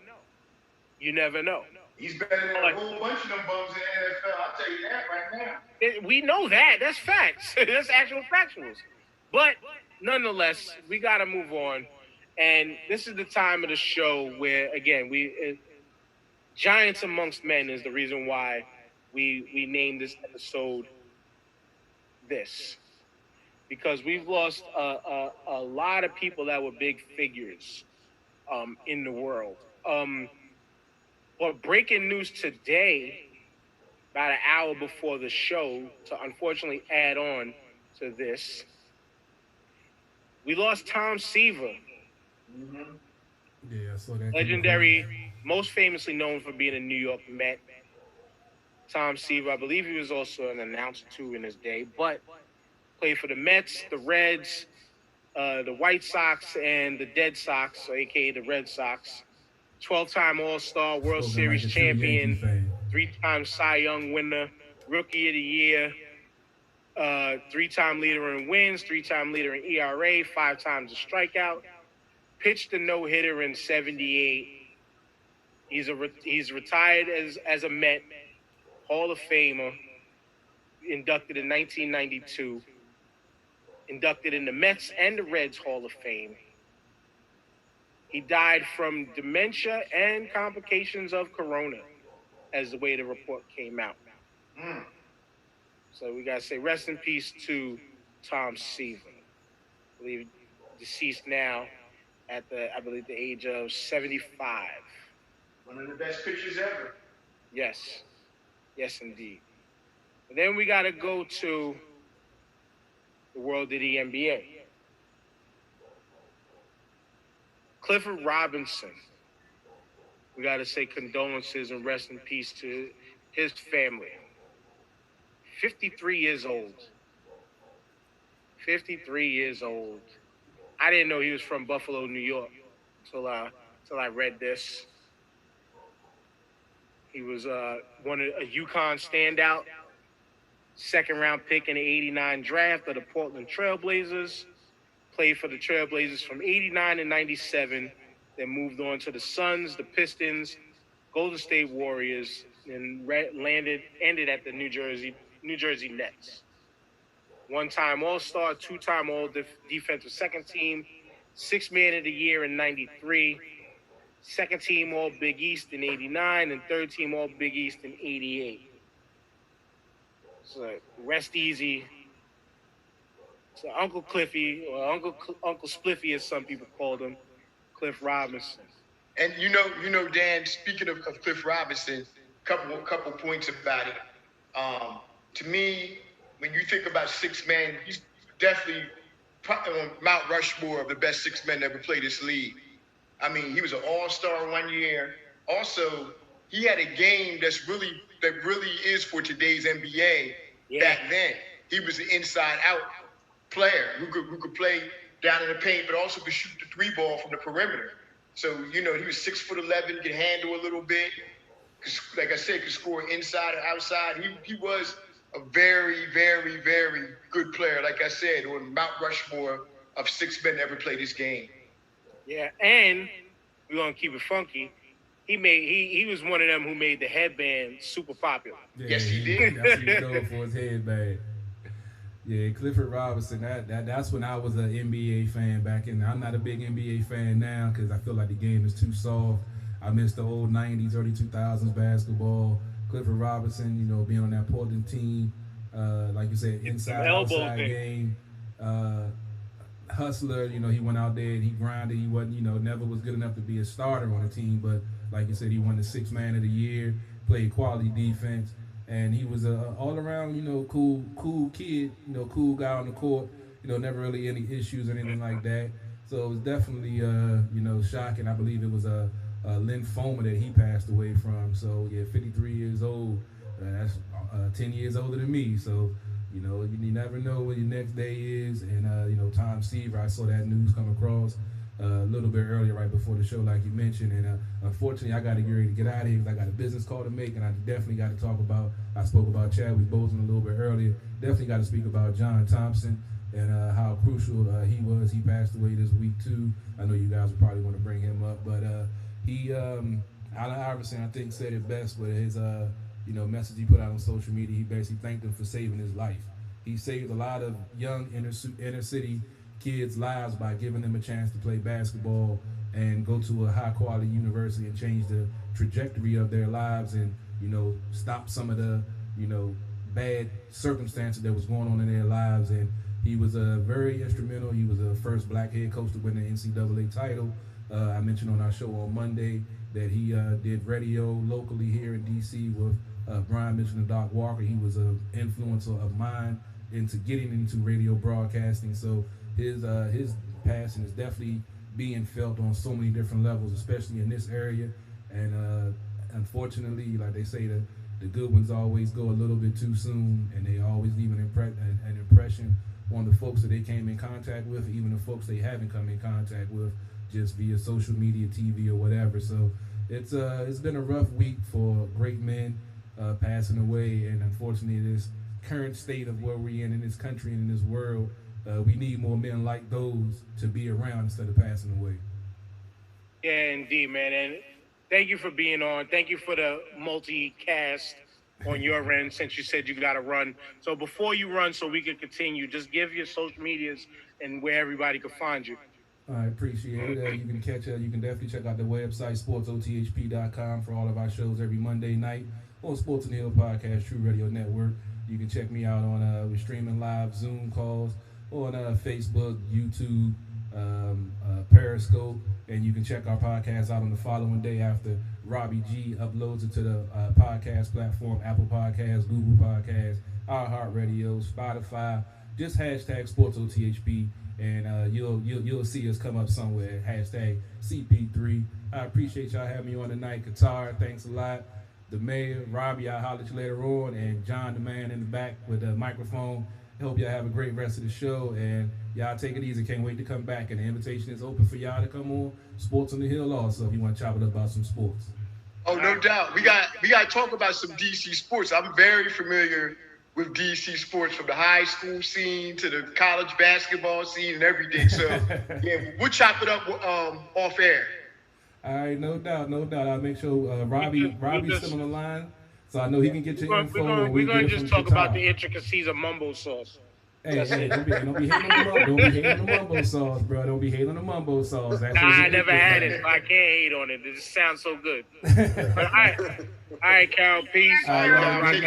You never know. He's better than a whole bunch of them bums in the NFL. I'll tell you that right now. We know that. That's facts. That's actual factuals. But nonetheless, we got to move on. And this is the time of the show where, again, Giants Amongst Men is the reason why we named this episode this. Because we've lost a lot of people that were big figures in the world. But breaking news today, about an hour before the show, to unfortunately add on to this, we lost Tom Seaver. Mm-hmm. Yeah, I saw that. Legendary, most famously known for being a New York Met. Tom Seaver, I believe he was also an announcer too in his day, but played for the Mets, the Reds, the White Sox, and the Dead Sox, so aka the Red Sox. 12-time All-Star, World Series champion, 3-time Cy Young winner, Rookie of the Year, 3-time leader in wins, 3-time leader in ERA, 5 times a strikeout. Pitched a no-hitter in '78. He's retired as a Met, Hall of Famer, inducted in 1992, inducted in the Mets and the Reds Hall of Fame. He died from dementia and complications of corona, as the way the report came out. So we got to say rest in peace to Tom Seaver. I believe deceased now at the age of 75. One of the best pitchers ever. Yes. Yes, indeed. And then we got to go to the world of the NBA. Clifford Robinson. We got to say condolences and rest in peace to his family. 53 years old. 53 years old. I didn't know he was from Buffalo, New York, until I read this. He was a UConn standout, second-round pick in the '89 draft of the Portland Trailblazers. Played for the Trailblazers from '89 and '97, then moved on to the Suns, the Pistons, Golden State Warriors, and ended at the New Jersey Nets. 1-time All-Star, 2-time All-Defensive Second Team, 6th Man of the Year in '93, Second Team All-Big East in '89, and Third Team All-Big East in '88. So rest easy. So Uncle Cliffy, or Uncle Spliffy, as some people called him, Cliff Robinson. And you know, Dan. Speaking of Cliff Robinson, couple points about it. To me, when you think about 6 men, he's definitely on Mount Rushmore of the best 6 men that ever played this league. I mean, he was an All-Star one year. Also, he had a game that really is for today's NBA. Yeah. Back then, he was an inside-out player who could play down in the paint, but also could shoot the 3-ball from the perimeter. So, he was 6'11", could handle a little bit. Like I said, could score inside or outside. He was a very, very, very good player. Like I said, on Mount Rushmore of 6 men that ever played this game. Yeah, and we're gonna keep it funky. He was one of them who made the headband super popular. Yeah, Yes, he did. That's what he's known for, his headband. Yeah, Clifford Robinson. That's when I was an NBA fan back in. I'm not a big NBA fan now because I feel like the game is too soft. I miss the old '90s, early 2000s basketball. Clifford Robinson, being on that Portland team, like you said, inside outside game. Hustler, he went out there and he grinded. He wasn't, never was good enough to be a starter on a team, but like you said, he won the Sixth Man of the Year, played quality defense, and he was a all around, cool kid, cool guy on the court. Never really any issues or anything like that. So it was definitely, shocking. I believe it was a lymphoma that he passed away from. So yeah, 53 years old. That's 10 years older than me. So. You never know what your next day is. And, Tom Seaver, I saw that news come across a little bit earlier, right before the show, like you mentioned. And unfortunately, I got to get ready to get out of here because I got a business call to make. And I definitely got to talk about, I spoke about Chadwick Boseman a little bit earlier. Definitely got to speak about John Thompson and how crucial he was. He passed away this week, too. I know you guys would probably want to bring him up. But Allen Iverson, I think, said it best with his message he put out on social media. He basically thanked him for saving his life. He saved a lot of young inner city kids' lives by giving them a chance to play basketball and go to a high quality university and change the trajectory of their lives and stop some of the bad circumstances that was going on in their lives. And he was very instrumental. He was the first black head coach to win the NCAA title. I mentioned on our show on Monday that he did radio locally here in DC with Brian Mitchell and Doc Walker. He was an influencer of mine into getting into radio broadcasting. So his passing is definitely being felt on so many different levels, especially in this area. And unfortunately, like they say, the good ones always go a little bit too soon, and they always leave an impression on the folks that they came in contact with, even the folks they haven't come in contact with, just via social media, TV, or whatever. So it's been a rough week for great men passing away, and unfortunately, this current state of where we're in this country and in this world, we need more men like those to be around instead of passing away. Yeah, indeed, man. And thank you for being on. Thank you for the multicast on your end, since you said you got to run. So before you run, so we can continue, just give your social medias and where everybody can find you. I appreciate it. You can definitely check out the website, sportsothp.com, for all of our shows every Monday night on Sports on the Hill Podcast, True Radio Network. You can check me out on we're streaming live Zoom calls on Facebook, YouTube, Periscope, and you can check our podcast out on the following day after Robbie G uploads it to the podcast platform, Apple Podcasts, Google Podcasts, iHeartRadio, Spotify. Just hashtag SportsOTHP. And you'll see us come up somewhere. Hashtag CP3. I appreciate y'all having me on tonight. Qatar, thanks a lot. The mayor, Robbie, I'll holler at you later on. And John, the man in the back with the microphone. I hope y'all have a great rest of the show. And y'all take it easy. Can't wait to come back. And the invitation is open for y'all to come on Sports on the Hill also if you want to chop it up about some sports. Oh, no doubt. We got to talk about some DC sports. I'm very familiar with DC sports, from the high school scene to the college basketball scene and everything. So, yeah, we'll chop it up off air. All right, no doubt. I'll make sure Robbie's still on the line, so I know he can get your info. We're going to just talk about the intricacies of mumbo sauce. Hey, don't be hating on the mumbo sauce, bro. Don't be hating on the mumbo sauce. I never had it, so I can't hate on it. It just sounds so good. All right, Carol, peace. All right,